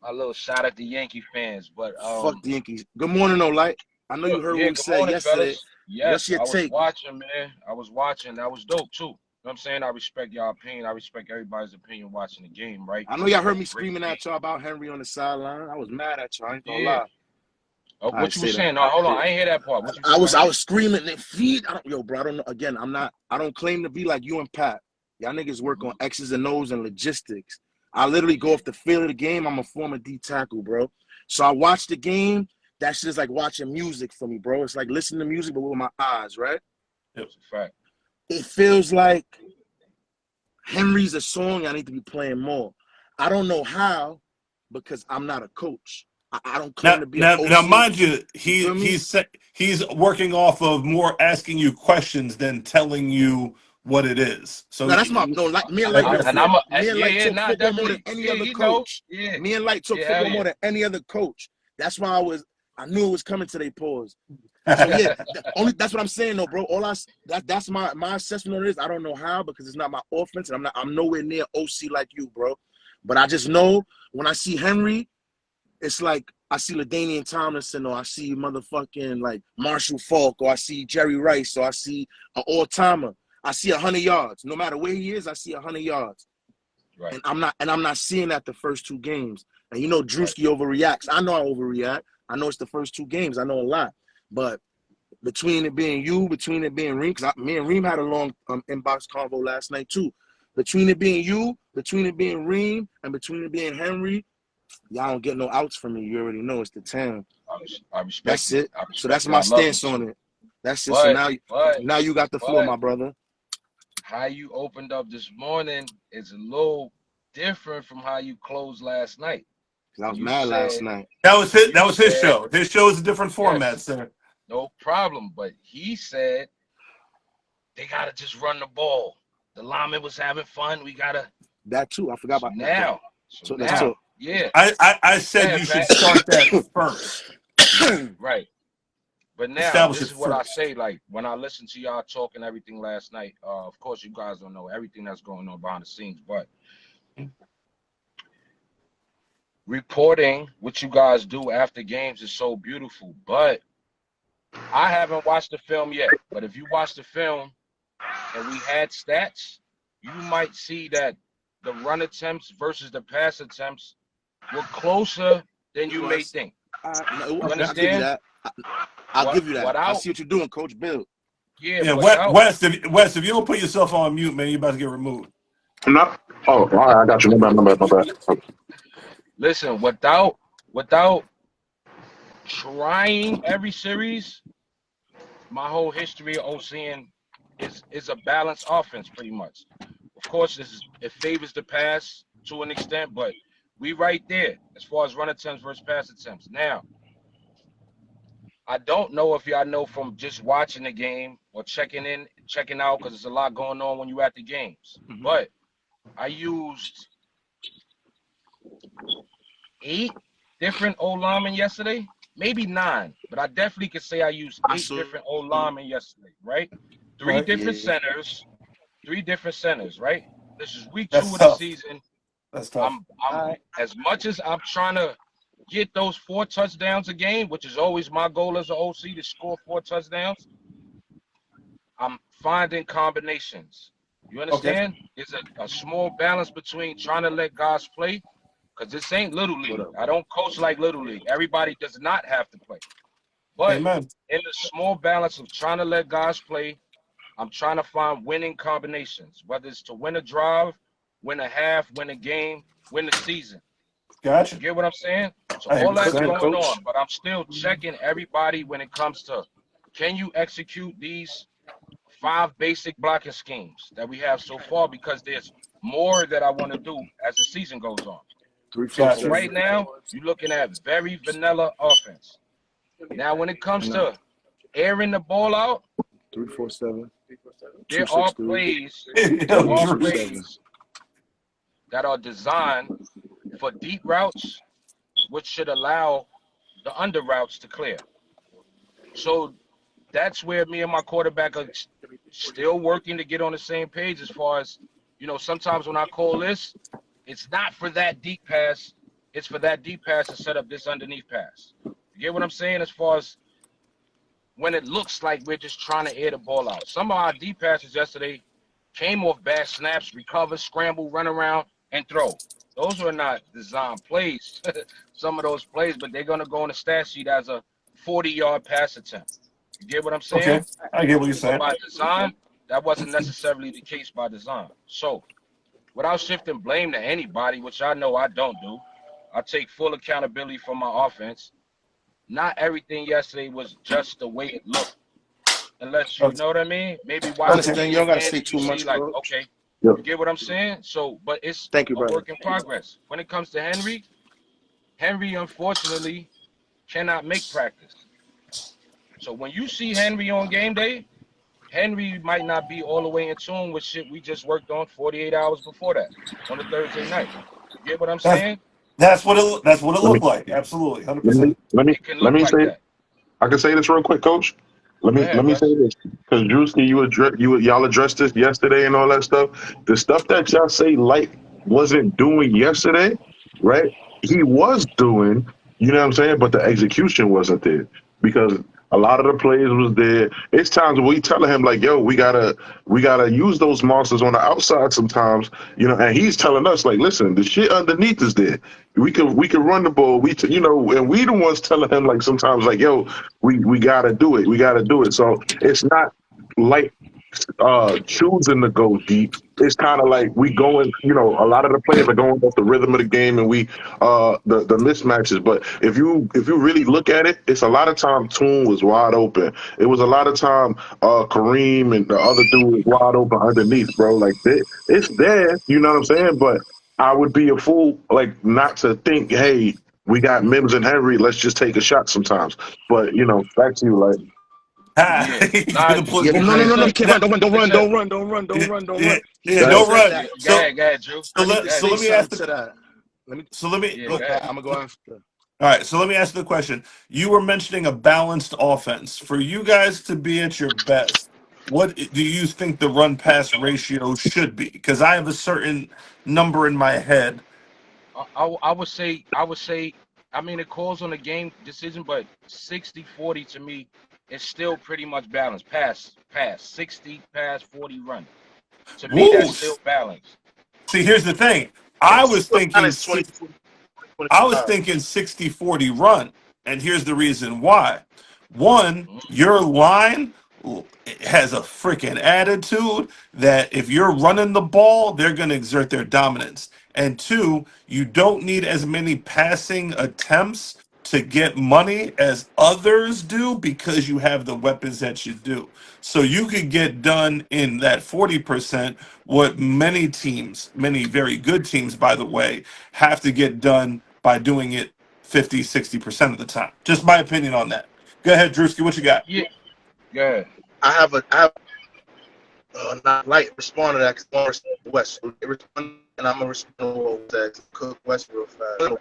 A little shot at the Yankee fans, but Fuck the Yankees. Good morning, though, Light. I know you heard what yeah, we good said morning, yesterday. fellas. What's Yes, your I was take? watching, man. I was watching. That was dope too. You know what I'm saying? I respect y'all opinion. I respect everybody's opinion watching the game, right? I know It y'all was heard a me great screaming game. at y'all about Henry on the sideline. I was mad at y'all. I ain't gonna Yeah. lie. Oh, I what you were say that. saying? No, hold on. I ain't hear that part. What you I say? was screaming their feet. Yo, bro, I don't know. Again, I don't claim to be like you and Pat. Y'all niggas work on X's and O's and logistics. I literally go off the field of the game. I'm a former D tackle, bro. So I watch the game. That shit is like watching music for me, bro. It's like listening to music, but with my eyes, right? It's a fact. It feels like Henry's a song I need to be playing more. I don't know how because I'm not a coach. I don't claim to be an Now, OC. mind you, You feel me? he's working off of more asking you questions than telling you what it is. So, No, that's my no. Like me and Light, like, yo, And I'm a me and Light talk nah, football more than definitely. any Yeah, other he know. coach. Yeah. Me and Light talk Yeah, hell football more yeah. than any other coach. That's why I knew it was coming to their pause. So yeah, that's what I'm saying though, bro. That's my assessment on it is I don't know how because it's not my offense and I'm nowhere near OC like you, bro. But I just know when I see Henry, it's like I see LaDainian Tomlinson or I see motherfucking like Marshall Falk or I see Jerry Rice or I see an all-timer. I see 100 yards. No matter where he is, I see 100 yards. Right. And I'm not seeing that the first 2 games. And you know Drewski Right. overreacts. I know I overreact. I know it's the first 2 games. I know a lot. But between it being you, between it being Reem, because me and Reem had a long inbox convo last night too. Between it being you, between it being Reem, and between it being Henry, y'all don't get no outs from me. You already know it's the 10. I respect That's you. it. I So respect that's you. my I love you stance too. on it. That's it. So now you got the floor, But my brother. how you opened up this morning is a little different from how you closed last night. Because I was You mad last said night. that was his show. His show is a different format, yes, sir. no problem. But he said they gotta just run the ball. The lineman was having fun. We gotta That too. I forgot about that part. So let's now, talk. yeah. I Go said ahead, you should Pat. start that first. Right. But now Establish this it is what I first. say. Like when I listened to y'all talking everything last night. Of course, you guys don't know everything that's going on behind the scenes, but reporting what you guys do after games is so beautiful. But I haven't watched the film yet. But if you watch the film and we had stats, you might see that the run attempts versus the pass attempts were closer than you may think. No, You I'll give you understand? that. I'll give you that. I Without, see what you're doing, Coach Bill. yeah, Yeah, without. West, if you don't put yourself on mute, man, you're about to get removed. I'm not. Oh, all right, I got you. My bad. Listen, without trying every series, my whole history of OCing is a balanced offense pretty much. Of course, it favors the pass to an extent, but we right there as far as run attempts versus pass attempts. Now, I don't know if y'all know from just watching the game or checking out, because there's a lot going on when you at the games. Mhm. But I used 8 different O linemen yesterday, maybe 9, but I definitely could say I used 8 different O linemen yesterday, right? 3 Right. different centers, 3 different centers, right? This is week 2 That's of the tough. season. That's tough. I'm as much as I'm trying to get those 4 touchdowns a game, which is always my goal as an OC to score 4 touchdowns, I'm finding combinations. You Okay. understand? It's a small balance between trying to let guys play, because this ain't Little League. I don't coach like Little League. Everybody does not have to play. But Amen. in the small balance of trying to let guys play, I'm trying to find winning combinations, whether it's to win a drive, win a half, win a game, win the season. Gotcha. You get what I'm saying? So I all that's understand, going Coach. on, but I'm still checking everybody when it comes to, can you execute these 5 basic blocking schemes that we have so far, because there's more that I want to do as the season goes on. 3, 4, But Gotcha. 7. right now, you're looking at very vanilla offense. Now, when it comes to airing the ball out, 3, 4, 7. there 2, are 6, 3. plays, Yo, Drew. plays that are designed for deep routes, which should allow the under routes to clear. So that's where me and my quarterback are still working to get on the same page as far as, sometimes when I call this, it's not for that deep pass. It's for that deep pass to set up this underneath pass. You get what I'm saying? As far as when it looks like we're just trying to air the ball out. Some of our deep passes yesterday came off bad snaps, recover, scramble, run around, and throw. Those were not designed plays, some of those plays, but they're going to go on the stat sheet as a 40-yard pass attempt. You get what I'm Okay. saying? I get what you're But saying. by design, that wasn't necessarily the case by design. So without shifting blame to anybody, which I know I don't do, I take full accountability for my offense. Not everything yesterday was just the way it looked. Unless you know what I mean? Maybe I watch the understand. game You don't gotta again say and you too see much, like, Coach. okay, Yep. you get what I'm saying? So, but it's Thank you, a brother. work in progress. When it comes to Henry, unfortunately cannot make practice. So when you see Henry on game day, Henry might not be all the way in tune with shit we just worked on 48 hours before that on a Thursday night. You get what I'm That's saying? that's what it Let me looked like. Absolutely, let me 100%. let me It can let look me like say. that. I can say this real quick, Coach. Let Go me let ahead, me say Russ. this because Drewski, y'all addressed this yesterday and all that stuff. The stuff that y'all say Light wasn't doing yesterday, right? He was doing, you know what I'm saying, but the execution wasn't there because a lot of the plays was there. It's times we telling him like, "Yo, we gotta use those monsters on the outside sometimes," and he's telling us like, "Listen, the shit underneath is there. We could run the ball. And we the ones telling him like sometimes like, yo, we gotta do it. We gotta do it." So it's not like choosing to go deep. It's kind of like we going, a lot of the players are going off the rhythm of the game and we the mismatches. But if you really look at it, it's a lot of time Toon was wide open. It was a lot of time Kareem and the other dude was wide open underneath, bro. Like it's there, you know what I'm saying? But I would be a fool like not to think, hey, we got Mims and Henry, let's just take a shot sometimes. But back to you, like. Ha! Yeah. He's Nah, gonna put Yeah, me. no, no, no, it's no. a You can't No, run. Don't run. Don't it's run. a Don't run. Don't run. Don't yeah, run. Don't yeah, run. He yeah, said don't he yeah, said run. yeah. that. Go So, ahead, go ahead, Drew. so Let me Go let ahead, so say let Drew. me ask something the to that. Let me. so let me. Yeah, Go go Okay. ahead. ahead. I'm gonna go after. All right, so let me ask the question. You were mentioning a balanced offense. For you guys to be at your best, what do you think the run pass ratio should be? Because I have a certain number in my head. I would say, I mean, it calls on the game decision, but 60-40 to me is still pretty much balanced. Pass, 60 pass, 40 run. To me, Woo! that's still balanced. See, here's the thing. Yeah, I it's was still thinking honest. si- 20, 20, I was 25. thinking 60-40 run. And here's the reason why. One, Mhm. your line has a freaking attitude that if you're running the ball, they're going to exert their dominance. And two, you don't need as many passing attempts to get money as others do because you have the weapons that you do. So you could get done in that 40% what many teams, many very good teams, by the way, have to get done by doing it 50, 60% of the time. Just my opinion on that. Go ahead, Drewski. What you got? Yeah, go ahead. I have not light respond to that because I want to respond to West. So they respond, and I'm gonna respond to Cook West real fast.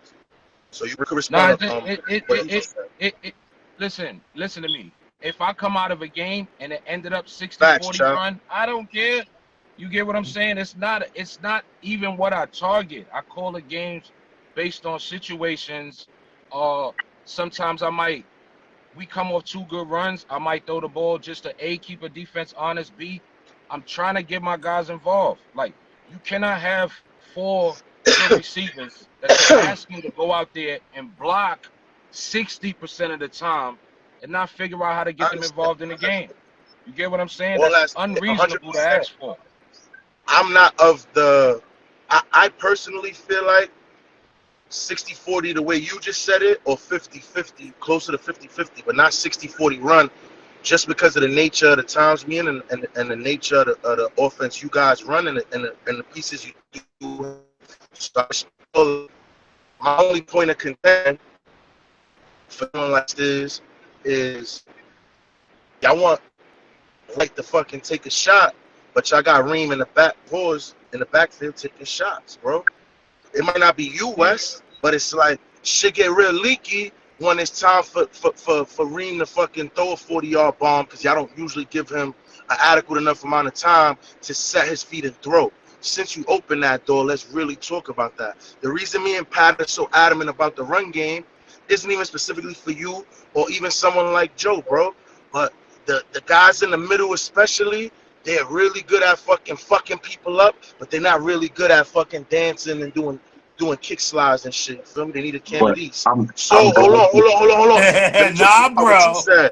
So you could Nah, respond to what he just said. listen to me. If I come out of a game and it ended up Facts, 60-40 Chuck. run, I don't care. You get what I'm saying? It's not even what I target. I call the games based on situations Sometimes we come off 2 good runs. I might throw the ball just to A, keep a defense honest. B, I'm trying to get my guys involved. Like, you cannot have 4 good receivers that you're asking to go out there and block 60% of the time and not figure out how to get them involved in the game. You get what I'm saying? All That's that's unreasonable to 100%. ask for. I'm not of the. I personally feel like 60-40 the way you just said it, or 50-50, closer to 50-50, but not 60-40 run, just because of the nature of the times we in and the nature of the offense you guys run and the pieces you do. So my only point of contention for someone like this is y'all want like to fucking take a shot, but y'all got Reem in the back pause in the backfield taking shots, bro. It might not be you, Wes, but it's like shit get real leaky when it's time for Reem to fucking throw a 40-yard bomb because y'all don't usually give him an adequate enough amount of time to set his feet and throw. Since you open that door, let's really talk about that. The reason me and Pat are so adamant about the run game isn't even specifically for you or even someone like Joe, bro. But the guys in the middle especially, they're really good at fucking people up, but they're not really good at fucking dancing and doing kick slides and shit. You feel me? They need a can of But these. I'm So I'm hold glad. on. Let me talk Nah, about what you bro. said.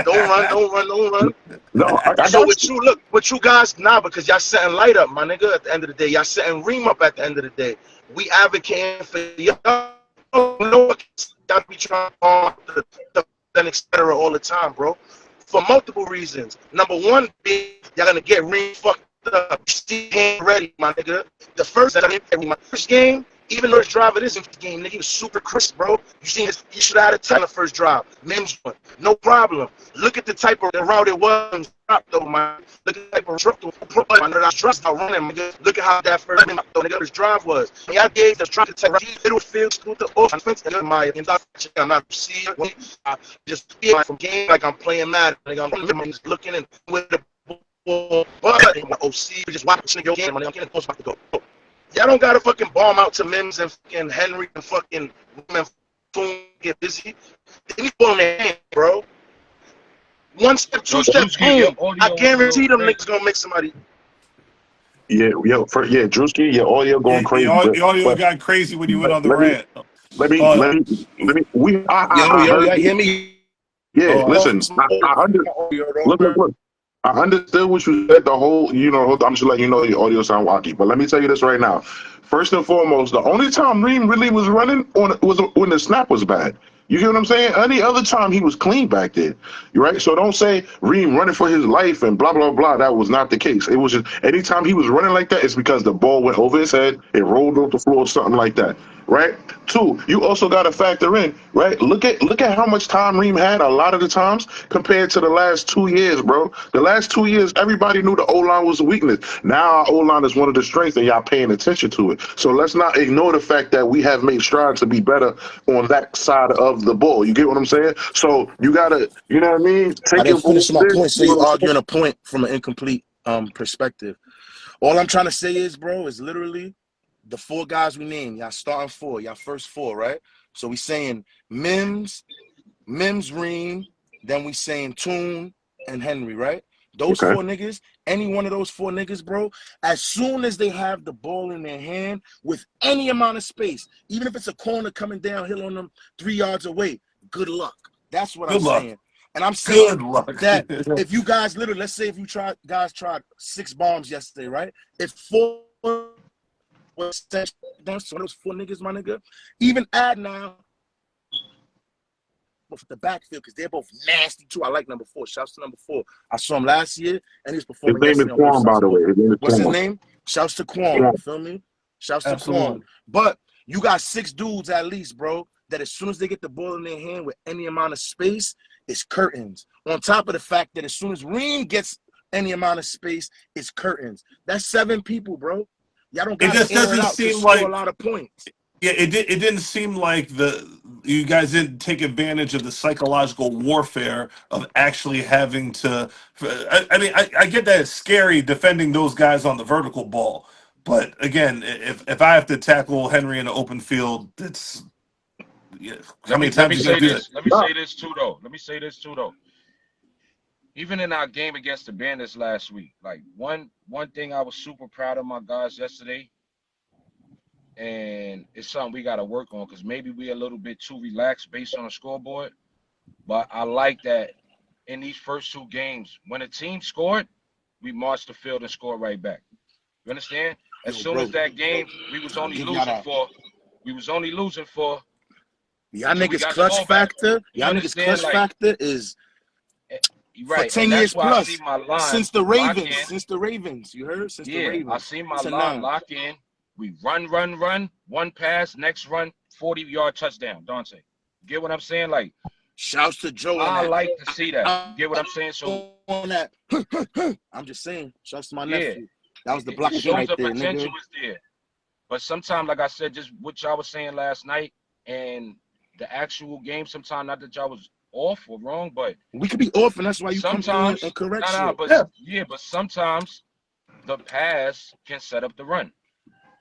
Don't run. No, I So got you. with you guys, because y'all setting light up, my nigga, at the end of the day. Y'all setting Reem up at the end of the day. We advocating for y'all. Y'all be trying to etc. all the time, bro. For multiple reasons. Number one, y'all gonna get Reem fucked up. Stay ready, my nigga. The first game, even though this drive of this game, nigga, he was super crisp, bro. You seen he should have had a ton of first drive. Mims one, no problem. Look at the type of route it was, though, man. Look at the type of trust out running, nigga. Look at how that first drive was. And y'all gave the trying to take little fields through the offense, and my I'm not seeing just feel from game like I'm playing mad. Nigga, I'm just looking and with the ball, but OC just watching your game, man. I'm getting close about to go. Y'all don't gotta fucking bomb out to Mims and fucking Henry and fucking get busy. They need ball in their hand, bro. One step, two step, boom. I guarantee them niggas gonna make somebody. Yeah, Drewski, your audio going crazy, Your audio but got crazy when you went on the let me rant. let me Uh, let me let me. I Yo, heard. y'all hear me? Yeah, uh, listen, look. I understood what you said. The whole, I'm just letting you know your audio sound wacky. But let me tell you this right now. First and foremost, the only time Reem really was running was when the snap was bad. You get what I'm saying? Any other time he was clean back there, right? So don't say Reem running for his life and blah blah blah. That was not the case. It was just anytime he was running like that, it's because the ball went over his head, it rolled off the floor, something like that, right? Two, you also got to factor in, right? Look at how much time Reem had a lot of the times compared to the last 2 years, bro. The last 2 years, everybody knew the O line was a weakness. Now our O line is one of the strengths, and y'all paying attention to it. So let's not ignore the fact that we have made strides to be better on that side of the ball. You get what I'm saying? So you gotta, you know what I mean? I Take didn't your ball finish my serious, point, so you know you what I'm saying? arguing a point from an incomplete perspective. All I'm trying to say is, bro, is literally the 4 guys we named. Y'all starting 4, y'all first 4, right? So we saying Mims, Reem, then we saying Toon and Henry, right? Those Okay. 4 niggas, any one of those 4 niggas, bro, as soon as they have the ball in their hand with any amount of space, even if it's a corner coming downhill on them 3 yards away, good luck. That's what I'm good luck. saying. And I'm saying Good luck. that if you guys literally, let's say if you tried 6 bombs yesterday, right? If 4 was touchdowns, so those 4 niggas, my nigga, even add now with the backfield because they're both nasty too. I like number 4. Shouts to number 4. I saw him last year and he was His performing name is yesterday on both Quan, sides by of the the way. ball. His name is What's his Quan. name? Shouts to Quan. Yeah. You feel me? Shouts to Quan. Absolutely. But you got 6 dudes at least, bro, that as soon as they get the ball in their hand with any amount of space, it's curtains. On top of the fact that as soon as Reem gets any amount of space, it's curtains. That's 7 people, bro. Y'all don't It got just to air it doesn't out to seem score a like lot of points. it didn't seem like you guys didn't take advantage of the psychological warfare of actually having to. I mean, I get that it's scary defending those guys on the vertical ball, but again, if I have to tackle Henry in an open field, Yeah. How Let many me let me times you say gonna do that? this. Let me say this too though. Even in our game against the Bandits last week, like one thing I was super proud of my guys yesterday, and it's something we got to work on because maybe we a little bit too relaxed based on the scoreboard. But I like that in these first two games, when a team scored, we marched the field and scored right back. You understand? As Yo, soon bro, as that game, I'll give y'all that. we was only losing for Y'all until we niggas got the clutch ball back. factor. You Y'all niggas understand? clutch Like, factor is for right, 10 and years that's why I see plus. my line Since the lock Ravens. in. Since the Ravens. You heard? Since the Yeah, I Ravens. see my To line now. lock in. We run, one pass, next run, 40-yard touchdown, Dante. Get what I'm saying? Like, Shouts to Joe on I that. like to see that. You get what I'm saying? So, On that. I'm just saying. Shouts to my yeah, nephew. That was the it block game shows right the there, potential nigga. is there. But sometimes, like I said, just what y'all was saying last night and the actual game, sometimes not that y'all was off or wrong, but We could be off, and that's why you come through sometimes, and correct nah, shit. but Yeah. yeah, but sometimes the pass can set up the run.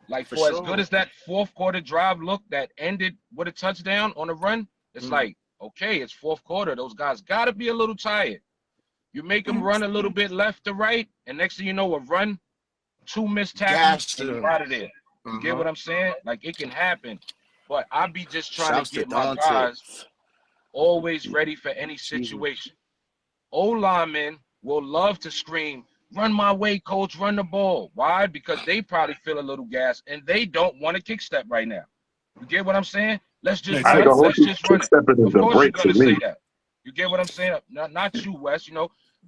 Like For for as good sure. as that fourth quarter drive looked that ended with a touchdown on a run, it's like, okay, it's fourth quarter. Those guys got to be a little tired. You make them run a little bit left to right, and next thing you know, a run, 2 missed tackles, Gas and them. you're out of there. You get what I'm saying? Like, it can happen. But I be just trying Shouts to to get my Dante. guys always ready for any situation. O-linemen will love to scream, run my way, coach, run the ball. Why? Because they probably feel a little gas, and they don't want to kick step right now. You get what I'm saying? Let's just Makes I ain't run. gonna sense. hold Let's you. just Kick run it. stepping is Of a course you're break going for to say me. that. You get what I'm saying? Not you, Wes,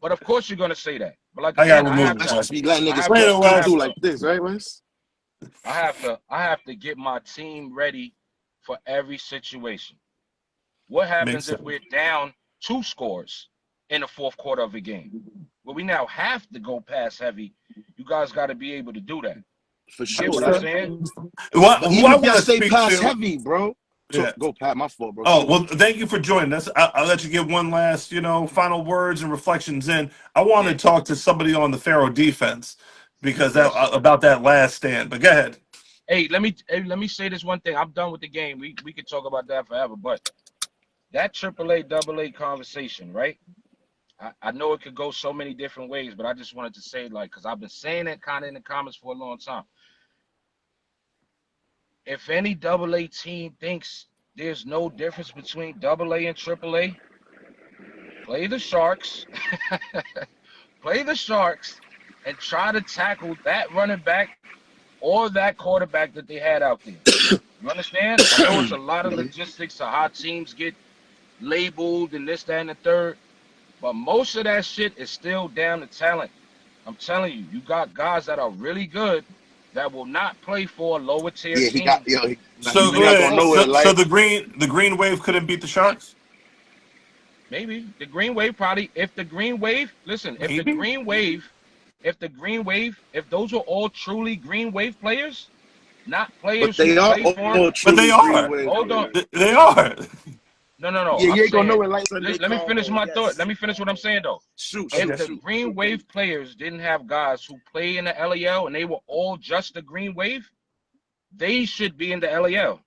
but of course you're going to say that. But like I got again, I have removed. Let's to, just be letting I niggas have to, Later, I come have Wes. through to, like this, right, Wes? I have to get my team ready for every situation. What Makes happens if sense. we're down 2 scores in the fourth quarter of a game? Well, we now have to go pass heavy. You guys got to be able to do that. For You get sure, what I'm yeah. saying? What, But who even I if y'all want to stay speak pass to? heavy, bro. Yeah. Go, Pat. My fault, bro. Oh, well, thank you for joining us. I'll let you get one last, final words and reflections in. I want to Yeah. talk to somebody on the Pharaoh defense because Yes. about that last stand. But go ahead. Hey, let me say this one thing. I'm done with the game. We could talk about that forever, but that AAA AA conversation, right? I know it could go so many different ways, but I just wanted to say, like, because I've been saying it kind of in the comments for a long time. If any AA team thinks there's no difference between AA and AAA, play the Sharks, play the Sharks, and try to tackle that running back or that quarterback that they had out there. You understand? I know it's a lot of logistics of how teams get labeled and this, that, and the third, but most of that shit is still down to talent. I'm telling you, you got guys that are really good that will not play for a lower tier Yeah, he got team. He So, Plain not and gonna wait, know simple. it. so Like the Green Wave couldn't beat the Sharks? Maybe the Green Wave probably if the Green Wave, listen, Maybe. if those are all truly Green Wave players, not but players who they are play for them. all But they truly Green are. Wave Hold on. players. They are. No. Yeah, I'm you ain't gonna saying, know it like Sunday let me finish Carbo. my thought. Yes. Let me finish what I'm saying though. Shoot, If shoot, Okay. the shoot. Green Wave players didn't have guys who play in the LAL and they were all just the Green Wave, they should be in the LAL.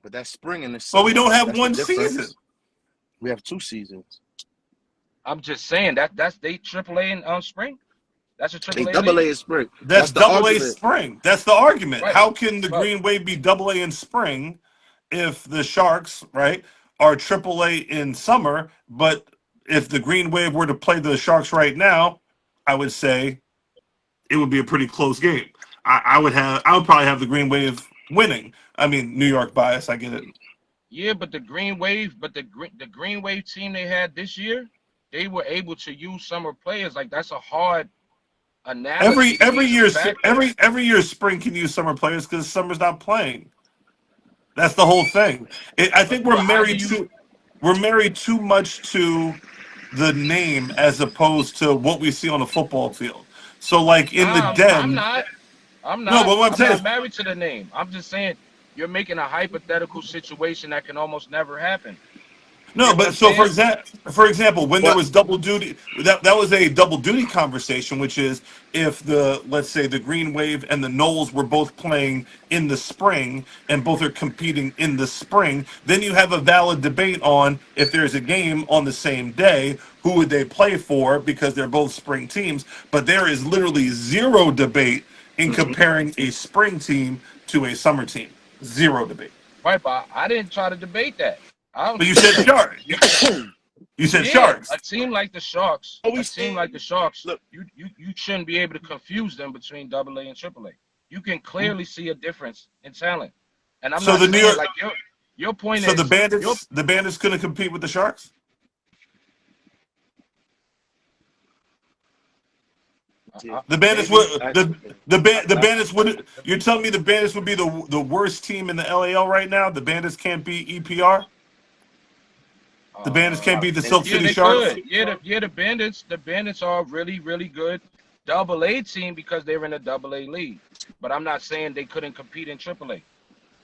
But that's spring and the But we summer. don't have That's the one season. difference. We have 2 seasons. I'm just saying that's they AAA in spring. That's a They AAA double A league, in spring. That's That's the double A argument. spring. That's the argument. right? How can the But Green Wave be double A in spring if the Sharks, right, are triple A in summer? But if the Green Wave were to play the Sharks right now, I would say it would be a pretty close game. I would probably have the Green Wave winning. I mean, New York bias, I get it. yeah, but the Green Wave team they had this year, they were able to use summer players. Like that's a hard analogy to Every even year factor. every year spring can use summer players because summer's not playing. That's the whole thing. I think But how do you? we're married too much to the name as opposed to what we see on the football field. So, like in the Nah, I'm den, not. I'm no, not. but what I'm I'm saying not is, married to the name. I'm just saying you're making a hypothetical situation that can almost never happen. No, Get what but I'm so saying? for example, when there But was double duty, that was a double duty conversation, which is if the let's say the Green Wave and the Knowles were both playing in the spring and both are competing in the spring, then you have a valid debate on if there's a game on the same day, who would they play for because they're both spring teams. But there is literally zero debate in comparing a spring team to a summer team. Zero debate. Right, but I didn't try to debate that. I don't But you see said that. shark. You said Yeah, sharks. a team like the Sharks, always look, you shouldn't be able to confuse them between Double A and Triple A. You can clearly see a difference in talent, and I'm So not the New saying York, like your point so is your the Bandits couldn't compete with the Sharks. I, The Bandits maybe would actually. the Bandits would. You're telling me the Bandits would be the worst team in the LAL right now? The Bandits can't beat EPR. The Bandits can't beat the And Silk yeah, City they Sharks. could. The Bandits are a really, really good Double A team because they're in a Double A league. But I'm not saying they couldn't compete in Triple A. You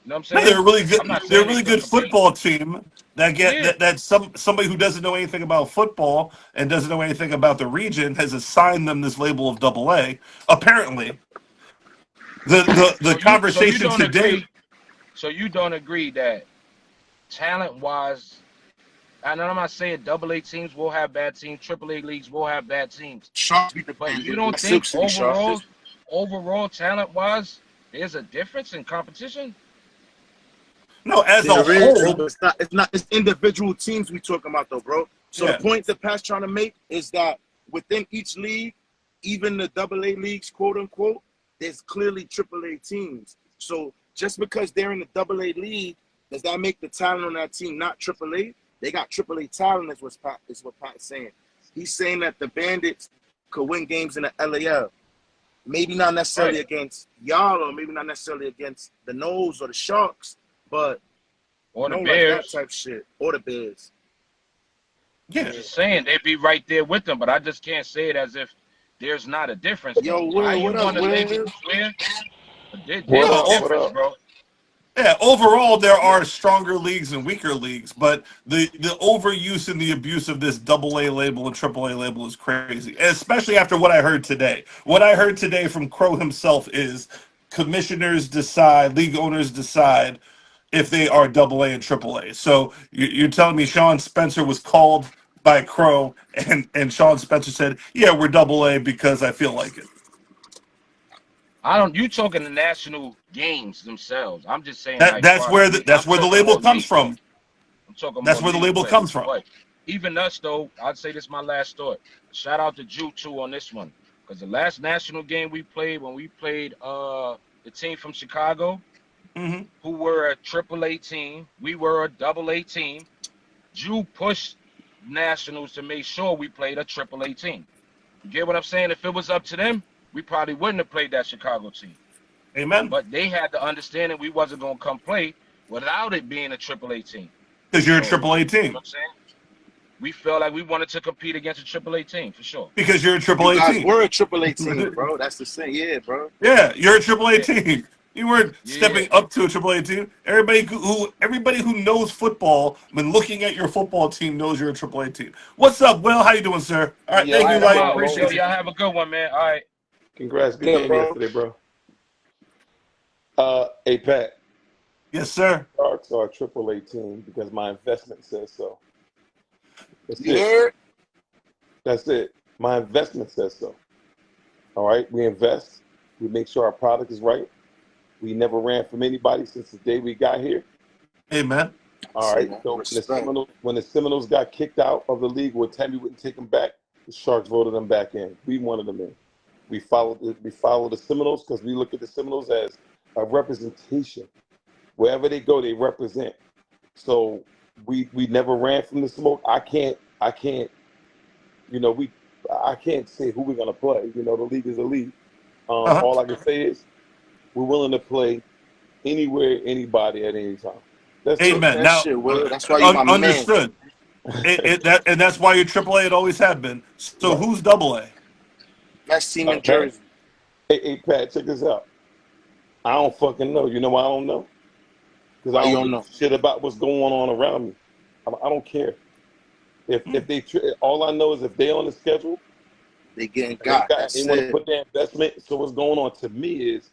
know what I'm No, they're saying? a really good. I'm not They're a saying they really couldn't good compete. football team that get Yeah. that somebody who doesn't know anything about football and doesn't know anything about the region has assigned them this label of Double A. Apparently, the So you conversation don't today. agree. So you don't agree that talent wise, and I'm not saying Double A teams will have bad teams, Triple A leagues will have bad teams. Sharks beat the But you Bandits. don't That's Silk think City Sharks. overall talent wise, there's a difference in competition? No, as a There is, whole, but it's individual teams we talking about though, bro. So the yeah. point that Pat's trying to make is that within each league, even the Double A leagues, quote unquote, there's clearly Triple A teams. So just because they're in the Double A league, does that make the talent on that team not Triple A? They got Triple A talent, is what Pat's saying. He's saying that the Bandits could win games in the LAL. Maybe not necessarily Right. against y'all, or maybe not necessarily against the Nose or the Sharks, but Or the like that Bears. type shit, or the Bears. Yeah. I'm just saying they'd be right there with them, but I just can't say it as if there's not a difference Yo, though. How Will, you what up, gonna label Will? where? What There's a up? No, What difference, up? bro. yeah, overall there Yeah. are stronger leagues and weaker leagues, but the overuse and the abuse of this double A label and triple A label is crazy, especially after what I heard today. What I heard today from Crow himself is commissioners decide, league owners decide if they are double A and triple A. So you're telling me Sean Spencer was called by Crow and Sean Spencer said, "Yeah, we're double A because I feel like it." You talking the national games themselves. I'm just saying like That's far as where league. I'm that's where the talking label more comes league play. from. I'm talking That's more where the league label play. comes from. But even us though, I'd say this is my last thought. Shout out to Jew too on this one. Because the last national game we played when we played the team from Chicago, Hmm. who were a triple A team, we were a double A team. Jew pushed nationals to make sure we played a triple A team. You get what I'm saying? If it was up to them, we probably wouldn't have played that Chicago team. Amen. But they had the understanding we wasn't gonna come play without it being a triple A team. Because you're a So you know triple A what team. I'm saying? We felt like we wanted to compete against a triple A team for sure. Because you're a triple You A guys team. were a Triple A team, bro. That's the same, yeah, bro. Yeah, you're a triple A Yeah, team. You weren't yeah. stepping up to a triple A team. Everybody who knows football, when looking at your football team, knows you're a triple A team. What's up, Will? How you doing, sir? All right, Yo, thank All you, right, I'm Light. shalom, out. Yo, Appreciate Lola. you. y'all have a good one, man. All right. Congrats, good Good, game bro. yesterday, bro. Hey Pat, Yes, sir. Sharks are a triple A team because my investment says so. That's You it. heard? That's it. My investment says so. All right, we invest. We make sure our product is right. We never ran from anybody since the day we got here. Amen. All right. So Respect. when the Seminoles got kicked out of the league, where Tammy wouldn't take them back, the Sharks voted them back in. We wanted them in. We followed the Seminoles because we look at the Seminoles as a representation. Wherever they go, they represent. So we never ran from the smoke. I can't you know I can't say who we're gonna play. You know, the league is a league. Uh-huh. All I can say is we're willing to play anywhere, anybody at any time. That's Talk it. Amen. that Now, shit, Will. That's why you my man. understood. And that's why you're triple A. It always have been. So Right. who's double A? Best team in Pat, Jersey. hey Pat, check this out. I don't fucking know. You know why I don't know? Because I Why you don't don't give know? a shit about what's going on around me. I don't care. If they all I know is if they on the schedule, They getting and got. That's they want to it. put their investment. So what's going on to me is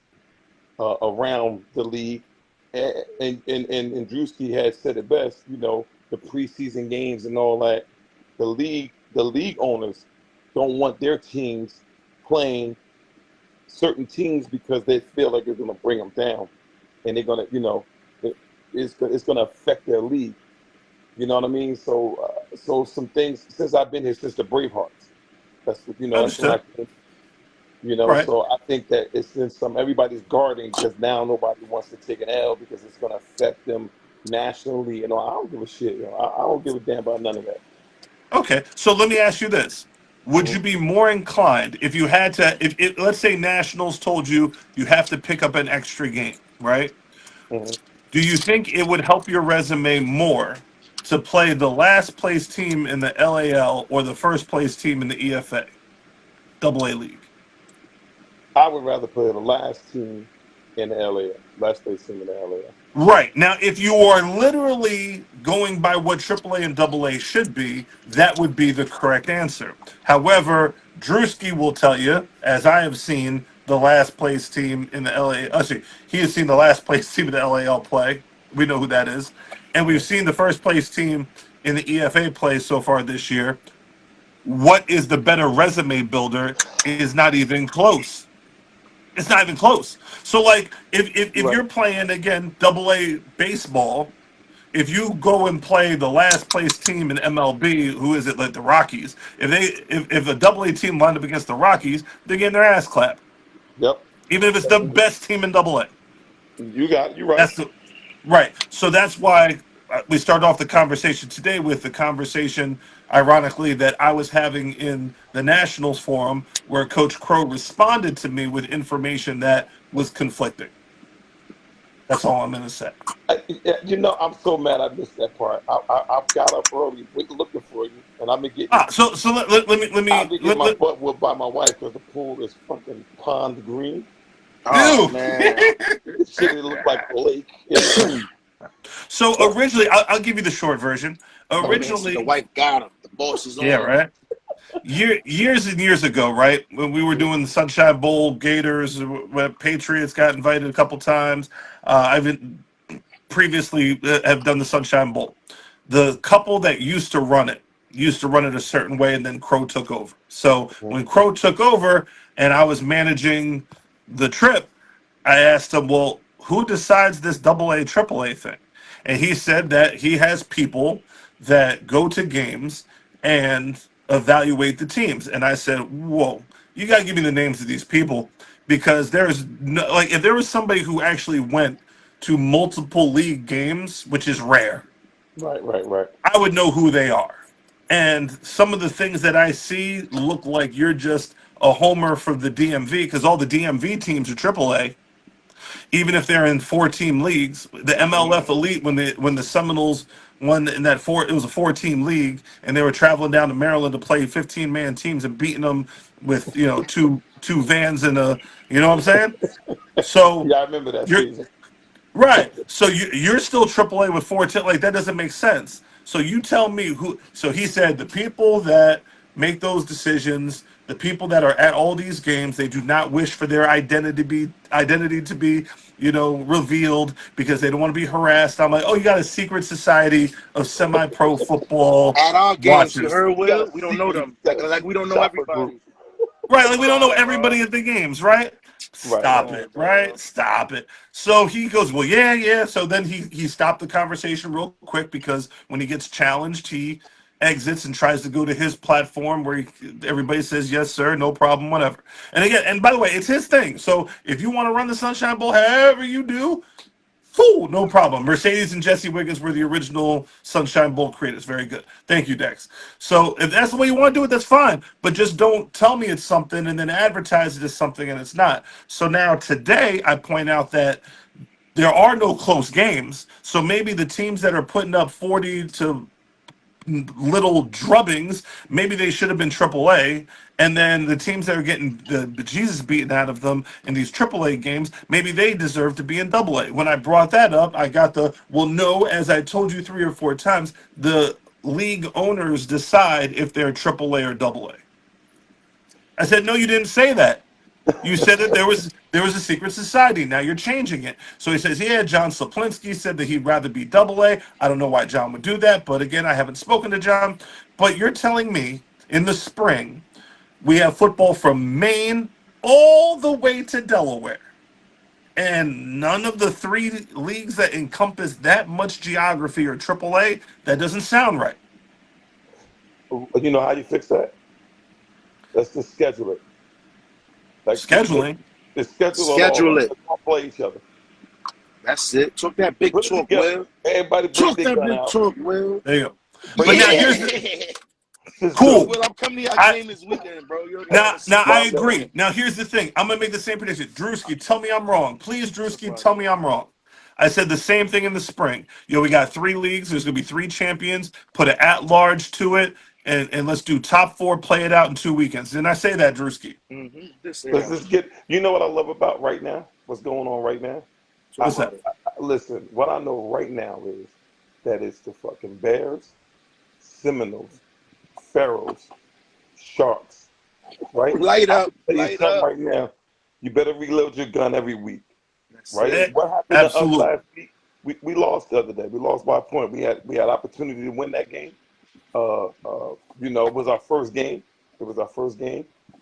around the league, and Drewski had said it best. You know, the preseason games and all that. The league owners don't want their teams playing certain teams because they feel like it's going to bring them down, and they're going to, it's going to affect their league. You know what I mean? So some things since I've been here, since the Bravehearts, that's that's when I Understood. came. Right. So I think that it's in everybody's guarding because now nobody wants to take an L because it's going to affect them nationally. I don't give a shit. I don't give a damn about none of that. Okay. So let me ask you this. Would you Mhm. be more inclined if you had to, if let's say Nationals told you you have to pick up an extra game, right? Mhm. Do you think it would help your resume more to play the last place team in the LAL or the first place team in the EFA, Double A League? I would rather play the last team in the LA, last place team in the LA. Right. Now, if you are literally going by what AAA and AA should be, that would be the correct answer. However, Drewski will tell you, as I have seen the last place team in the LA, actually, he has seen the last place team in the LAL play. We know who that is. And we've seen the first place team in the EFA play so far this year. What is the better resume builder is not even close. It's not even close. So, like, if Right. you're playing again Double A baseball, if you go and play the last place team in MLB, who is it? Like the Rockies. If a Double A team lined up against the Rockies, they're getting their ass clapped, Yep. even if it's the best team in Double A. You got it. You're right. That's the right. So that's why we started off the conversation today with the conversation, ironically, that I was having in the Nationals forum, where Coach Crow responded to me with information that was conflicting. That's all I'm going to say. I'm so mad I missed that part. I got up early looking for you, and I've been getting So I've been getting my butt whooped by my wife because the pool is fucking pond green. Oh ew. man. This shit it looked like a lake. So So originally, I'll give you the short version. My man said the Originally, wife got him. The boss is yeah, on. right. Years and years ago, right when we were doing the Sunshine Bowl, Gators, Patriots got invited a couple times. I've previously have done the Sunshine Bowl. The couple that used to run it a certain way, and then Crow took over. So when Crow took over, and I was managing the trip, I asked him, "Well, who decides this double A, triple A thing?" And he said that he has people that go to games and evaluate the teams. And I said, "Whoa, you got to give me the names of these people because there's no, like if there was somebody who actually went to multiple league games, which is rare, right. I would know who they are. And some of the things that I see look like you're just a homer for the DMV because all the DMV teams are AAA, even if they're in 4 team leagues. The MLF Elite, when the Seminoles won in that it was a 4 team league, and they were traveling down to Maryland to play 15-man teams and beating them with two vans and a what I'm saying. So Yeah, I remember that you're season. right. So you're still AAA with 4 teams. Like that doesn't make sense. So you tell me who. So he said the people that make those decisions, the people that are at all these games, they do not wish for their identity to be revealed because they don't want to be harassed. I'm like, oh, you got a secret society of semi-pro football At our games, you watchers, heard You got Will? a We don't know secret, them. you Like got a like we secret don't know shopper group. everybody. right? Like we don't know Wow, everybody dog. at the games, right? Stop Right. it, right? Stop it. So he goes, well, yeah. So then he stopped the conversation real quick because when he gets challenged, he exits and tries to go to his platform where everybody says yes, sir, no problem, whatever. And again, and by the way, it's his thing. So if you want to run the Sunshine Bowl, however you do, cool, no problem. Mercedes and Jesse Wiggins were the original Sunshine Bowl creators. Very good. Thank you, Dex. So if that's the way you want to do it, that's fine. But just don't tell me it's something and then advertise it as something and it's not. So now today I point out that there are no close games. So maybe the teams that are putting up 40 to little drubbings. Maybe they should have been AAA. And then the teams that are getting the Jesus beaten out of them in these AAA games, maybe they deserve to be in AA. When I brought that up, I got well, no, as I told you 3 or 4 times, the league owners decide if they're AAA or AA. I said, no, you didn't say that. You said that there was a secret society. Now you're changing it. So he says, yeah, John Saplinski said that he'd rather be AA. I don't know why John would do that, but again, I haven't spoken to John. But you're telling me in the spring we have football from Maine all the way to Delaware, and none of the 3 leagues that encompass that much geography are AAA? That doesn't sound right. You know how you fix that? Let's just schedule it. Like Scheduling. Just schedule Schedule it. Let's all play each other. That's it. Talk that big Put it talk, together. Will. Everybody Talk bring their that gun big out. talk, Will. There you go. But But now yeah. here's Let's cool. do it. Will, I'm coming to your I- game this weekend, bro. You already Now, know this. now I Well, agree. Now here's the thing. I'm gonna make the same prediction. Drewski, tell me I'm wrong. Please, Drewski, tell me I'm wrong. I said the same thing in the spring. We got 3 leagues. There's gonna be 3 champions. Put an at-large to it, and let's do top 4. Play it out in 2 weekends. Didn't I say that, Drewski? Let's just get. You know what I love about right now? What's going on right now? What's that? Listen, what I know right now is that it's the fucking Bears, Seminoles, Pharaohs, Sharks, right? Light up. I'll tell you Light something up. right now. You better reload your gun every week, That's right? it. What happened to us Absolutely. last week? We lost the other day. We lost by a point. We had opportunity to win that game. It was our first game.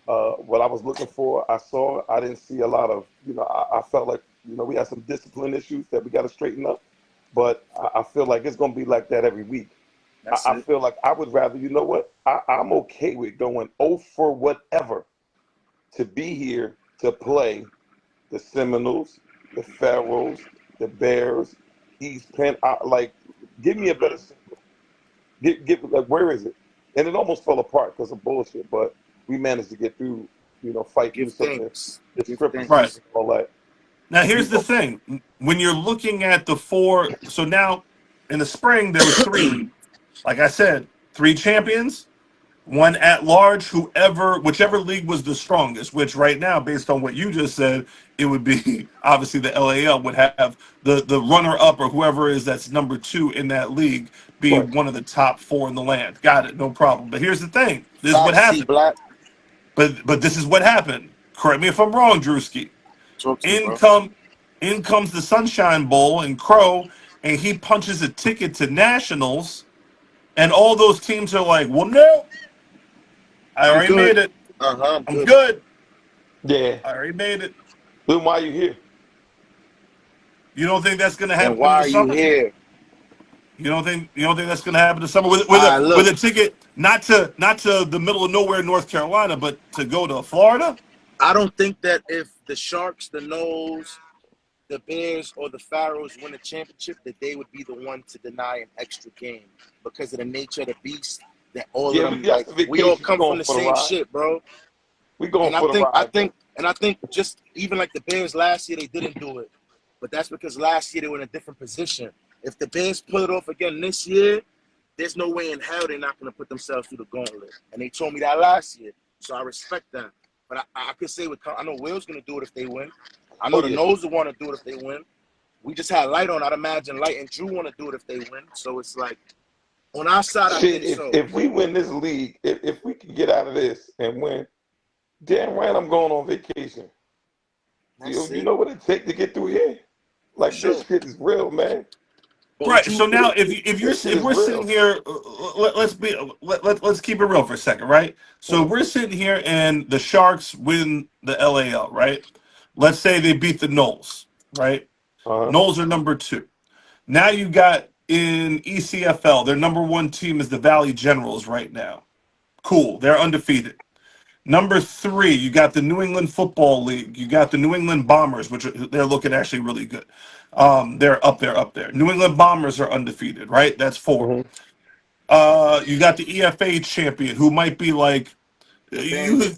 What I was looking for, I saw. I didn't see a lot of. I felt like we had some discipline issues that we got to straighten up. But I feel like it's going to be like that every week. I feel like I would rather. You know what? I'm okay with going 0 for whatever to be here to play the Seminoles, the Pharaohs, the Bears, East Penn. Give me a better. Where is it? And it almost fell apart because of bullshit, but we managed to get through, fight through Give some of thanks. the Give scriptures Right. and all that. Now here's the thing. When you're looking at the 4, so now in the spring there was 3. Like I said, 3 champions, 1 at large, whichever league was the strongest, which right now, based on what you just said, it would be obviously the LAL would have the runner up or whoever is that's number 2 in that league be Right. one of the top 4 in the land. Got it, no problem. But here's the thing. This is what Facts, happened. Black. But this is what happened. Correct me if I'm wrong, Drewski. Talk to me, bro. In comes the Sunshine Bowl and Crow, and he punches a ticket to Nationals, and all those teams are like, well, no. I already made it. I'm I'm good. Yeah. I already made it. Then why are you here? You don't think that's going to happen And why in are the you summer? here? You don't think that's going to happen in the summer with look. a ticket not to the middle of nowhere, North Carolina, but to go to Florida? I don't think that if the Sharks, the Noles, the Bears, or the Pharaohs win a championship, that they would be the one to deny an extra game because of the nature of the beast. That all Yeah, of them, we got the we all vacation come going from the for the same ride. shit, bro. We going And for the ride. I think just even like the Bears last year, they didn't do it, but that's because last year they were in a different position. If the Bears pull it off again this year, there's no way in hell they're not going to put themselves through the gauntlet. And they told me that last year, so I respect that. But I could say I know Will's going to do it if they win. I know the Noles will want to do it if they win. We just had Light on. I'd imagine Light and Drew want to do it if they win. So it's like on our side, I think so. If we win this league, if we can get out of this and win, damn right I'm going on vacation. You know what it takes to get through here? Like this shit is real, man. Right. So now, if we're sitting here, let's keep it real for a second, right? So we're sitting here, and the Sharks win the LAL, right? Let's say they beat the Noles, right? Noles are number 2. Now you got in ECFL, their number 1 team is the Valley Generals right now. Cool, they're undefeated. Number 3, you got the New England Football League. You got the New England Bombers, which they're looking actually really good. They're up there. New England Bombers are undefeated, right? That's 4. You got the EFA champion, who might be like you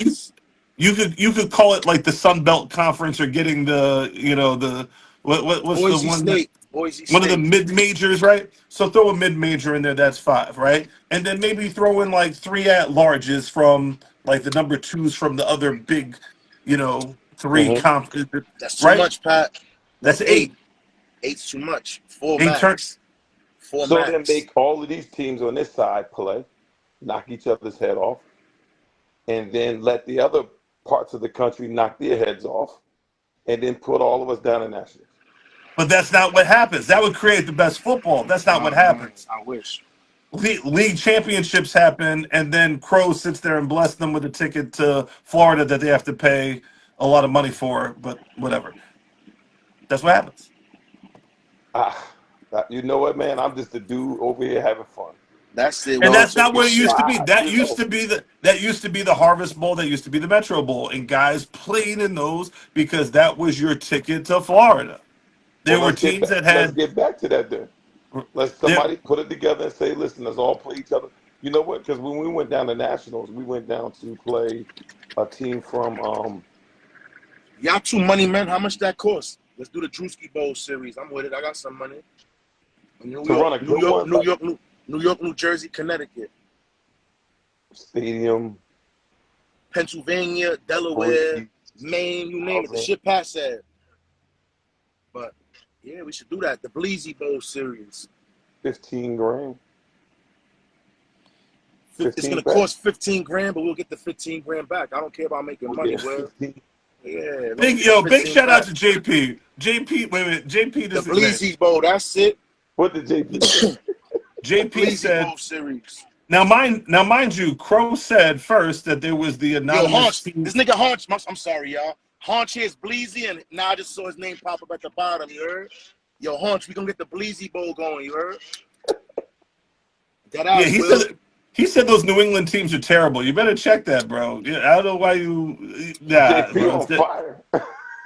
could call it like the Sun Belt Conference or getting the what's Boise the one? State. Boise One of the State. mid majors, right? So throw a mid major in there. That's 5, right? And then maybe throw in like 3 at larges from like the number 2s from the other big, 3 Mm-hmm. comp, That's too right? much, Pat. That's That's 8. 8. 8's too much. 4 8 turn. max. 4 So then max. make all of these teams on this side play, knock each other's head off, and then let the other parts of the country knock their heads off, and then put all of us down in nationals. But that's not what happens. That would create the best football. That's not what happens. I wish. League championships happen, and then Crow sits there and bless them with a ticket to Florida that they have to pay a lot of money for, but whatever. That's what happens. You know what, man? I'm just a dude over here having fun. That's it. And Well, that's not what it used to be. That You used know. to be the Harvest Bowl, that used to be the Metro Bowl, and guys played in those because that was your ticket to Florida. There Well, were teams that let's had get back to that then. Let's somebody put it together and say, listen, let's all play each other. You know what? Because when we went down to nationals, we went down to play a team from y'all too money, man. How much that cost? Let's do the Drewski Bowl series. I'm with it. I got some money. New To run a good one, New York, New Jersey, Connecticut, stadium. Pennsylvania, Delaware, Maine, you name it. The shit Pat said. But yeah, we should do that. The Bleezy Bowl series. 15 grand. It's gonna cost 15 grand, but we'll get the 15 grand back. I don't care about making money. Well, yeah. Big shout out to JP. JP, wait, JP. The Bleezy Bowl. That's it. What did JP? JP said. Bowl series. Now, mind you, Crow said first that there was the anonymous. Yo, Haunch, team. this nigga Haunch. I'm sorry, y'all. Haunch here is Bleezy, and now I just saw his name pop up at the bottom. You heard? Yo, Haunch, we gonna get the Bleezy Bowl going. You heard? Yeah, he said those New England teams are terrible. You better check that, bro. Yeah, I don't know why you. Nah, JP bro, on fire.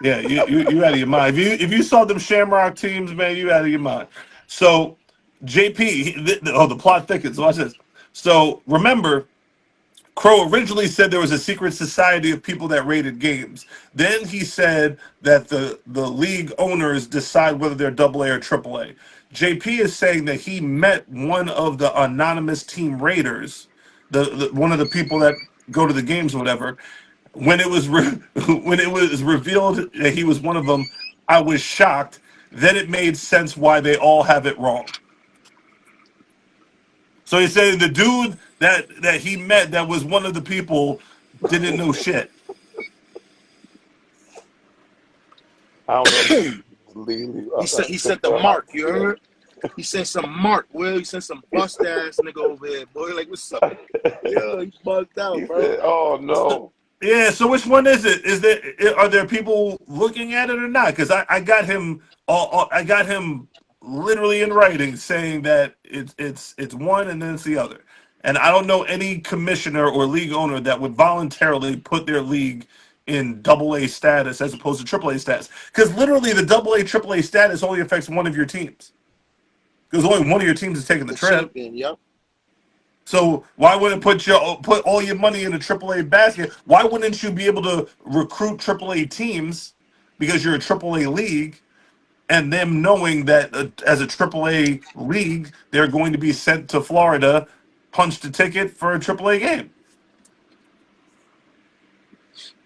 Yeah, you out of your mind. If you saw them Shamrock teams, man, you out of your mind. So JP, the plot thickens. Watch this. So remember, Crow originally said there was a secret society of people that rated games. Then he said that the league owners decide whether they're AA or AAA. JP is saying that he met one of the anonymous team raters, one of the people that go to the games or whatever. When it was when it was revealed that he was one of them, I was shocked. Then it made sense why they all have it wrong. So he said the dude that he met that was one of the people didn't know shit. I don't know. He sent the mark, you heard? He sent some mark, Will. He sent some bust ass nigga over here, boy. Like, what's up? Yo, he bugged out, bro. Said, oh no. Yeah, so which one is it? Are there people looking at it or not? Because I got him I got him literally in writing saying that it's one and then it's the other. And I don't know any commissioner or league owner that would voluntarily put their league in AA status as opposed to AAA status. Because literally the AA, AAA status only affects one of your teams. Because only one of your teams is taking the trip. Champion, yep. So why wouldn't put all your money in a AAA basket? Why wouldn't you be able to recruit AAA teams because you're a AAA league, and them knowing that as a AAA league they're going to be sent to Florida, punch the ticket for a AAA game?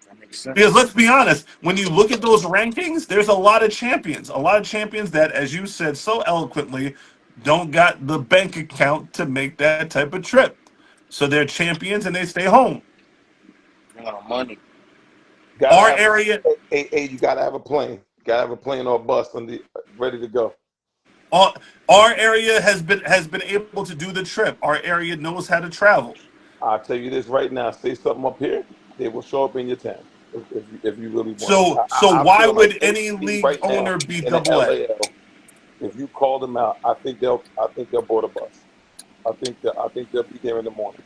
That makes sense. Because let's be honest, when you look at those rankings, there's a lot of champions that, as you said so eloquently, don't got the bank account to make that type of trip. So they're champions and they stay home. Money. Our area, you gotta have a plane. Gotta have a plane or a bus ready to go. Our area has been able to do the trip. Our area knows how to travel. I'll tell you this right now. Say something up here, they will show up in your town if you really want. So why would like any league right owner now be in the AA? LAL, if you call them out, I think they'll board a bus. I think they'll be there in the morning.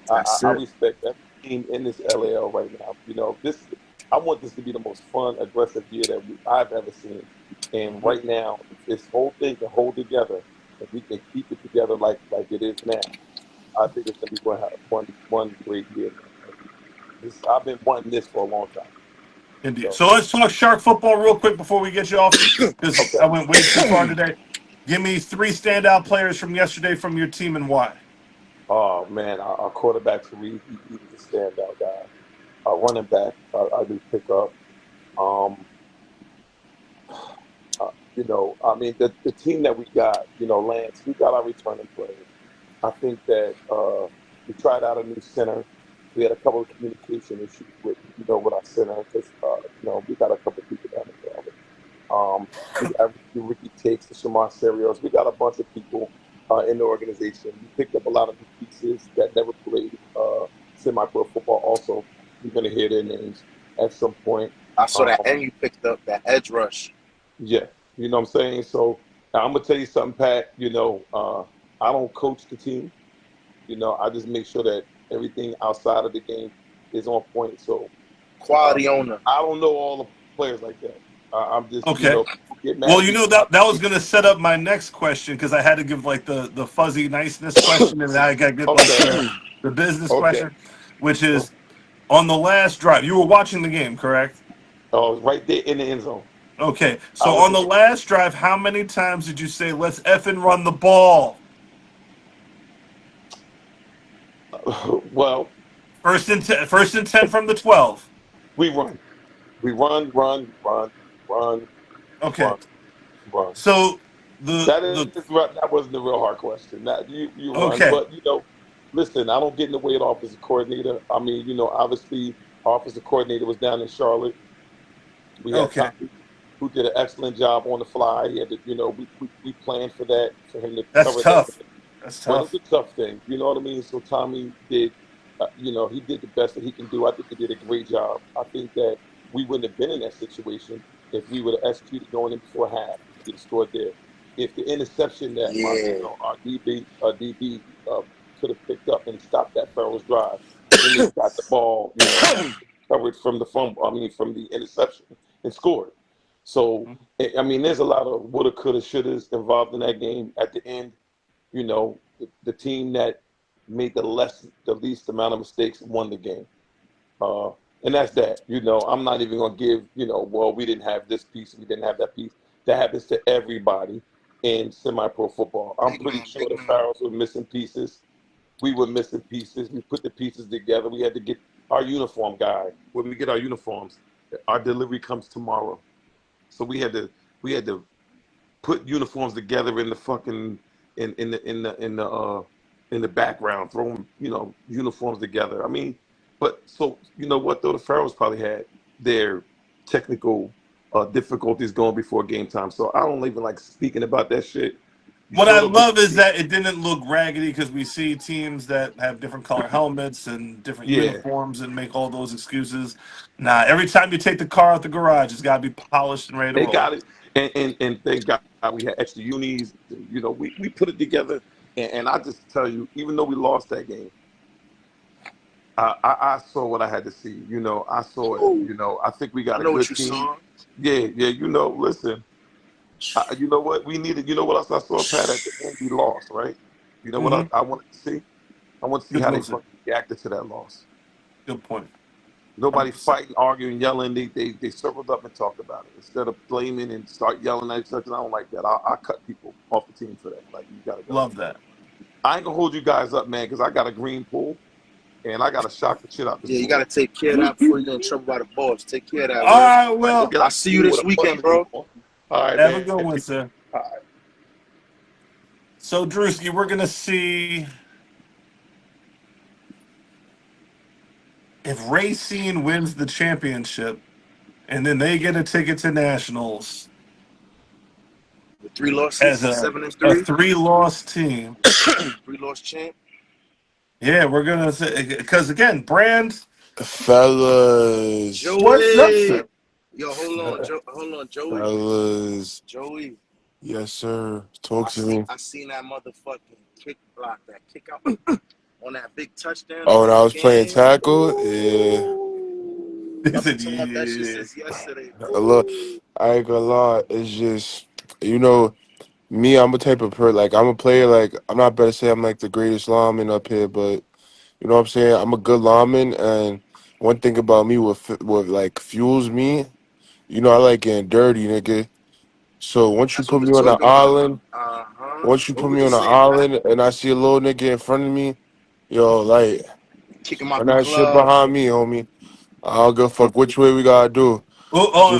I respect every team in this LAL right now. You know, I want this to be the most fun, aggressive year that I've ever seen. And right now, this whole thing can hold together. If we can keep it together like it is now, I think it's gonna be one great year. I've been wanting this for a long time. Indeed. So So let's talk shark football real quick before we get you off, because okay. I went way too far today. Give me 3 standout players from yesterday from your team and why. Oh man, our quarterback Tariq, he was a standout guy. Our running back, I do pick up. Um, I mean, the team that we got, Lance, we got our returning players. I think that we tried out a new center. We had a couple of communication issues with our center because, we got a couple of people down there already. We got Ricky Takes, the Shamar Serios. We got a bunch of people in the organization. We picked up a lot of new pieces that never played semi-pro football. Also, you're going to hear their names at some point. I saw that, Um, and you picked up that edge rush. yeah, you know what I'm saying? So now I'm gonna tell you something, Pat. I don't coach the team. I just make sure that everything outside of the game is on point. So Quality owner. I don't know all the players like that. I'm just, Okay. people get mad Well, at me. that was going to set up my next question because I had to give like the fuzzy niceness question, and then I got to get like Okay, the business okay. question, which is on the last drive. You were watching the game, correct? Oh, right there in the end zone. Okay. I So was on the last drive, how many times did you say, "Let's effing run the ball"? well, First and 10 from the 12. we run, run, run, Okay. run, run. So the That is the that wasn't a real hard question. That you run, okay. but listen, I don't get in the way of the offensive coordinator. I mean, obviously, our offensive coordinator was down in Charlotte. We had Okay. Tommy, who did an excellent job on the fly. He had to, we planned for that for him to That's cover that. tough. That's But it's tough. a tough thing, you know what I mean? So Tommy did, he did the best that he can do. I think he did a great job. I think that we wouldn't have been in that situation if we would have executed going in before half. We would have scored there. If the interception that Yeah. our DB could have picked up and stopped that Farrell's drive, then we got the ball, covered from the fumble. I mean, from the interception and scored. So I mean, there's a lot of woulda, coulda, shouldas involved in that game. At the end, the team that made the least amount of mistakes won the game. Uh, and that's that. I'm not even gonna give, well, we didn't have this piece, we didn't have that piece. That happens to everybody in semi-pro football. I'm Big pretty man, sure big the man. Pharaohs were missing pieces. We were missing pieces. We put the pieces together. We had to get our uniform guy. When we get our uniforms, our delivery comes tomorrow. So we had to put uniforms together in the fucking in the background, throwing uniforms together. I mean, but so you know what though, the Pharaohs probably had their technical difficulties going before game time. So I don't even like speaking about that shit. You What I showed up with love is the that it didn't look raggedy because we see teams that have different color helmets and different yeah. uniforms and make all those excuses. Nah, every time you take the car out the garage, it's got to be polished and ready to They roll. got it, and thank God we had extra unis. We put it together, and I just tell you, even though we lost that game, I saw what I had to see. I saw it. Ooh, I think we I got a know what good you team. saw. Yeah, yeah. Listen. You know what we needed? You know what else I saw, Pat? At the end, we lost, right? You know what Hmm. I wanted to see? I want to see Good how they listen. fucking reacted to that loss. Good point. Nobody 100%. fighting, arguing, yelling. They circled up and talked about it instead of blaming and start yelling at each other. I don't like that. I cut people off the team for that. Like, you gotta go. Love that. I ain't gonna hold you guys up, man, because I got a green pool and I gotta shock the shit out this Yeah, you pool. gotta take care of that before you get in trouble by the boss. Take care of that, All word. right, I go well, get I'll out the see you pool this with a weekend, bunch of bro. people. All right, have a man. good one, sir. All right. So, Drewski, we're going to see if Racine wins the championship and then they get a ticket to nationals With 3 losses, as 7-3, 3-loss team. 3-loss champ. Yeah, we're going to say, because again, Brand, Fellas, what's up, Joey. sir? Yo, hold on, Joey. fellas, Joey. yes sir. Talk to me. I seen that motherfucking kick block, that kick out on that big touchdown Oh, to when win I the was playing game. tackle, yeah. Ooh. He I've been said, talking about that shit yeah. since yesterday. Look, Ooh. I ain't gonna lie. It's just, me. I'm a type of like I'm a player. Like I'm not better to say I'm like the greatest lineman up here, but you know what I'm saying. I'm a good lineman, and one thing about me, what like fuels me, I like getting dirty, nigga. So once you That's what put we're me on an talking about. island, once you What put we me just on an saying, Pat. island, and I see a little nigga in front of me, yo, like Kick him out run the that shit club. behind me, homie. I don't give a fuck which way we gotta do.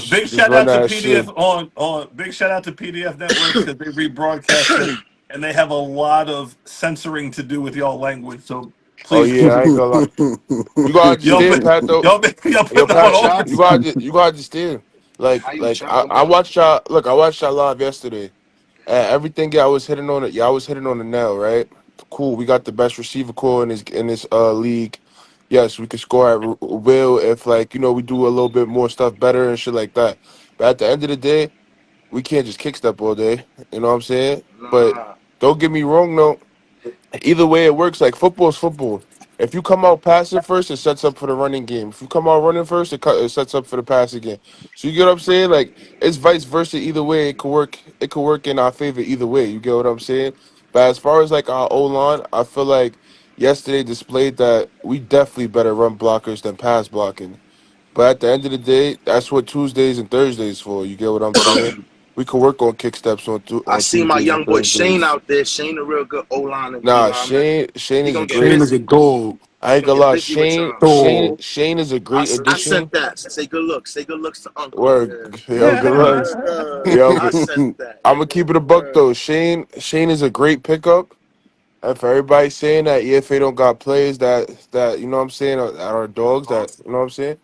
Big Just shout run out to that shit. PDF on big shout out to PDF Network because they rebroadcast it and they have a lot of censoring to do with y'all language. So Oh please yeah, keep I ain't gonna lie. You gotta y'all understand, put Pat. Though, y'all yo, put them on How Pat, all. y'all? you gotta understand. How you Like chop? I, Go I ahead. watched y'all. Look, I watched y'all live yesterday. Everything y'all was hitting on it. Y'all was hitting on the nail, right? Cool. We got the best receiver core in this league. Yes, we could score at will if like we do a little bit more stuff better and shit like that. But at the end of the day, we can't just kick step all day. You know what I'm saying? But Nah. don't get me wrong, though. Either way, it works. Like football is football. If you come out passing first, it sets up for the running game. If you come out running first, it sets up for the passing game. So you get what I'm saying? Like it's vice versa. Either way, it could work. It could work in our favor either way. You get what I'm saying? But as far as like our O line, I feel like yesterday displayed that we definitely better run blockers than pass blocking. But at the end of the day, that's what Tuesdays and Thursdays for. You get what I'm saying? We could work on kick steps I on see my Tuesdays and young boy Shane Thursdays. out there. Shane, a real good O line and D Nah, lineman. Shane He is a gonna get great. Shane is a busy. dog. I He ain't gonna gonna get lie. busy with Shane y'all. Shane Dog. Shane is a great I sent addition. that. Say good luck. Say good looks to Uncle. Where yo good luck. Yo, I sent that, I'm gonna nigga. keep it a buck though. Shane is a great pickup. And for everybody saying that EFA don't got players that you know what I'm saying that are dogs that you know what I'm saying.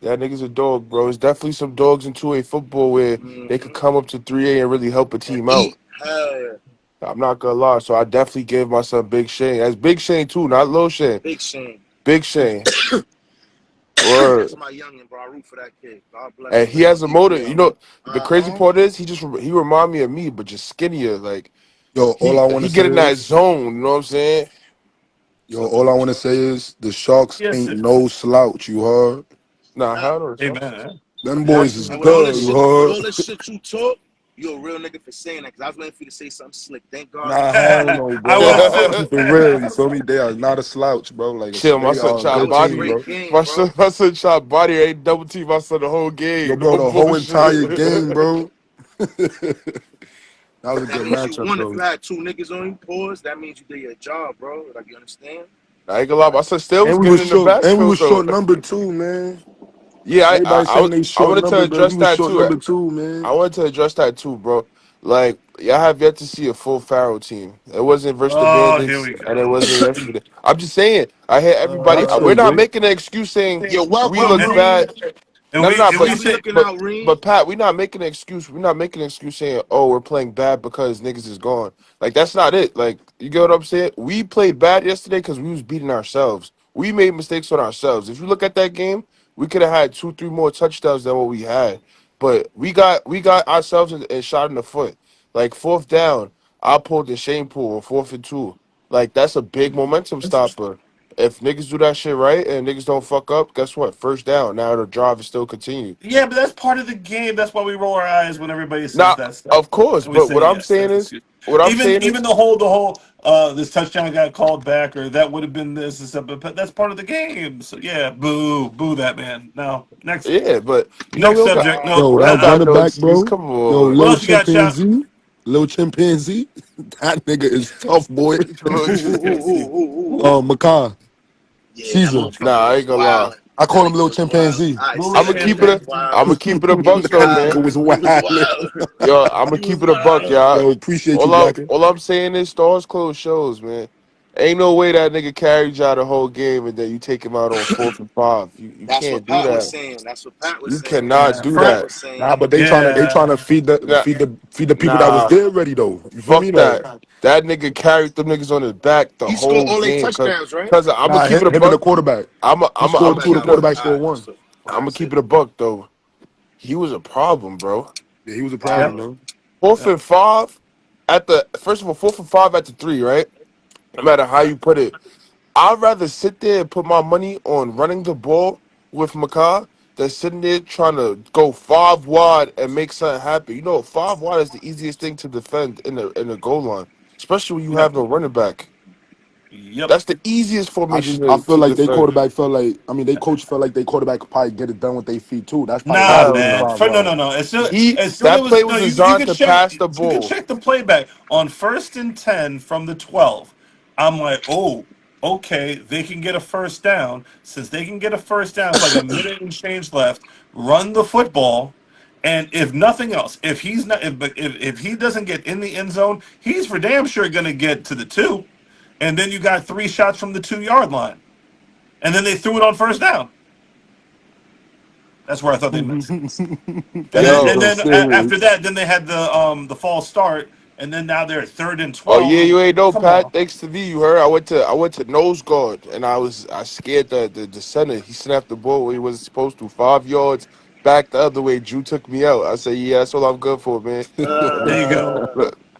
That nigga's a dog, bro. It's definitely some dogs in 2A football where they could come up to 3A and really help a And team out. eat. Hell yeah. I'm not gonna lie. So I definitely give my son Big Shane. That's Big Shane too, not Lil Shane. Big Shane. Big Shane. That's Word. my youngin', bro. I root for that kid. God bless And him, he man. has a Keep him motive. young. The crazy part is he remind me of me, but just skinnier. Like Yo, all I want he to get say in that is, zone. You know what I'm saying? all I want to say is, the Sharks Yes, ain't sir. no slouch. You heard? Nah, Nah. how do Amen. Them boys is Excellent. And good. You with heard? all this shit you talk, you a real nigga for saying that. Cause I was waiting for you to say something slick. Thank God you Nah, didn't. hell no, I bro. was I'll too. keep it real. You feel me? They are not a slouch, bro. Like Chill, my they son are a That shot good was a team, body. great bro. game, My bro. son, my son shot body. I ain't double team my son the whole Yo, game. bro, No the whole entire bullshit. game, bro. That was a That good means you matchup, won. If though. you had two niggas on you, pause. That means you did your job, bro. Like you understand? I ain't gonna lie, my son still was And we getting was in the short. And we backfield was though. short number two, man. Yeah, Everybody saying they I short wanted to number, but we address was that short too. number two, I man. wanted to address that too, bro. Like, y'all have yet to see a full Pharaoh team. It wasn't versus the Oh, here Bandits, we and it go. wasn't yesterday. I'm just saying. I hear everybody. Y'all We're chill, not Jay. making an excuse saying You're we welcome, look And, Reem. bad. and No, no, we no. and we I'll be say looking But, out, Reem. but Pat, we're not making an excuse. We're not making an excuse saying, "Oh, we're playing bad because niggas is gone." Like that's not it. Like you get what I'm saying? We played bad yesterday because we was beating ourselves. We made mistakes on ourselves. If you look at that game, we could have had 2, 3 more touchdowns than what we had. But we got ourselves and shot in the foot. Like fourth down, I pulled the Shane pull on 4th and 2. Like that's a big momentum stopper. If niggas do that shit right and niggas don't fuck up, guess what? First down. Now the drive is still continued. yeah, but that's part of the game. That's why we roll our eyes when everybody says Now, that stuff. of course, And we but say, yes, that's excuse. what I'm Even saying even is, the whole this touchdown got called back or that would have been this and stuff, but that's part of the game. So yeah, boo that man. No, next yeah, but next we don't got subject. No, Yo, we don't that got running no back, excuse. bro. Come Yo, on, what little else you got, Chop? chimpanzee. Little chimpanzee. That nigga is tough, boy. Makai. Yeah, that Caesar. motherfucker nah, I was ain't gonna lie. wild. I That call him nigga little was wild. chimpanzee. I Bully say I'm that gonna nigga keep it. was chimpanzee. wild. I'm gonna keep it a He buck was That though, wild. nigga man. was He was wild. wild. Yo, I'm gonna He was keep it a buck, wild. y'all. Yo, appreciate you, Blacker. All I'm saying is stars close shows, man. Ain't no way that nigga carried y'all the whole game and then you take him out on 4th and 5. You That's what can't do Pat was that. saying. That's what Pat was You saying. cannot Yeah, do Pat Frank. that. was Nah, saying. but they Yeah, trying to Nah, feed the people that was nah, there ready though. You feel fuck me? Like, that. That nigga carried them niggas on his back the He scored whole all eight game. touchdowns, right? Cause I'm gonna nah, keep him, it a him and the buck. quarterback. He I'm scored gonna two. Okay, The keep it okay. a quarterback All scored right, one. understood. All I'm right, gonna keep say it a buck though. He was a problem, bro. Yeah, he was a problem, yep, wild. man. Fourth yep. and five at the first of all, 4th and 5 at the 3, right? No matter how you put it. I'd rather sit there and put my money on running the ball with Makai than sitting there trying to go 5 wide and make something happen. 5 wide is the easiest thing to defend in the goal line, especially when you Yep. have no running back. Yep. That's the easiest formation I feel to like they defend. quarterback felt like they coach felt like they quarterback could probably get it done with their feet too. That's probably why Nah, they Hell threw the man. no. five wide. No. He As soon that play as no, was you designed can to check pass the you can ball. check the playback on 1st and 10 from the 12. I'm like, oh, okay, they can get a first down. Since they can get a first down, it's like a minute and change left. Run the football, and if nothing else, if he's not, if he doesn't get in the end zone, he's for damn sure going to get to the 2, and then you got 3 shots from the 2-yard line, and then they threw it on first down. That's where I thought they missed. And That then nigga and Yo. so then after serious. that, then they had the false start, and then now they're 3rd and 12. Oh yeah, I'm you like, ain't know, come Pat. on. Thanks to me, you heard. I went to nose guard, and I scared the center. He snapped the ball where he wasn't supposed to. 5 yards back the other way. Drew took me out. I said, yeah, that's all I'm good for, man. Let There me you go.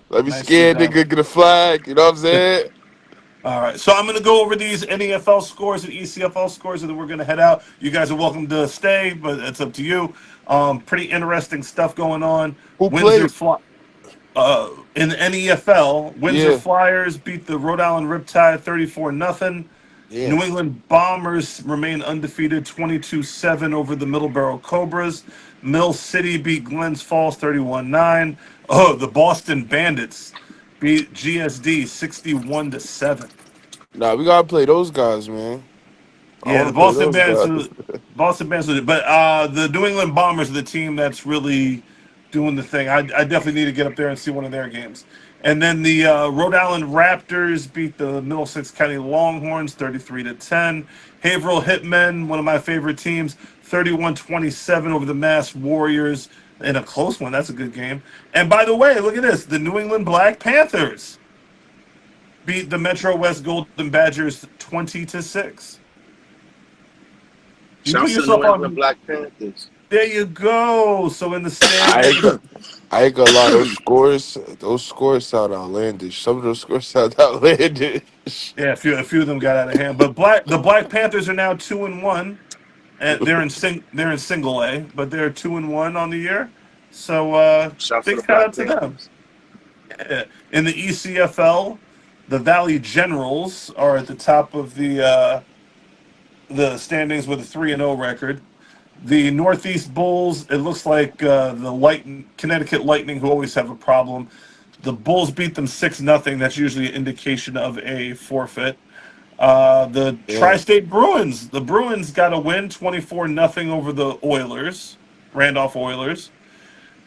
let me Nicely scare done. nigga, get a flag. You know what I'm saying? All right, so I'm going to go over these NEFL scores and ECFL scores, and then we're going to head out. You guys are welcome to stay, but it's up to you. Pretty interesting stuff going on. Who Windsor played? Fly. In the NEFL, Windsor Yeah, Flyers beat the Rhode Island Riptide 34-0. yeah. New England Bombers remain undefeated 22-7 over the Middleborough Cobras. Mill City beat Glens Falls 31-9. Oh, the Boston Bandits beat GSD 61-7. Nah, we gotta play those guys, man. I Yeah, want the to play Boston those Bandits, guys. Boston Bandits, but the New England Bombers are the team that's really doing the thing. I definitely need to get up there and see one of their games. And then the Rhode Island Raptors beat the Middlesex County Longhorns 33-10. Haverhill Hitmen, one of my favorite teams, 31-27 over the Mass Warriors in a close one. That's a good game. And by the way, look at this: the New England Black Panthers beat the Metro West Golden Badgers 20-6. You put Shouts to the yourself New England on. Black Panthers. There you go. So in the I ain't standings, gonna, I ain't gonna lie. Those scores sound outlandish. Some of those scores sound outlandish. yeah, a few of them got out of hand. But the Black Panthers are now 2-1, and they're in single A, but they're 2-1 on the year. So Shouts to big the shout Black out to them. Panthers. Yeah. In the ECFL, the Valley Generals are at the top of the standings with a 3-0 record. The Northeast Bulls, it looks like Connecticut Lightning, who always have a problem. The Bulls beat them 6-0. That's usually an indication of a forfeit. The Yeah. Tri-State Bruins, the Bruins got a win, 24-0 over the Oilers, Randolph Oilers.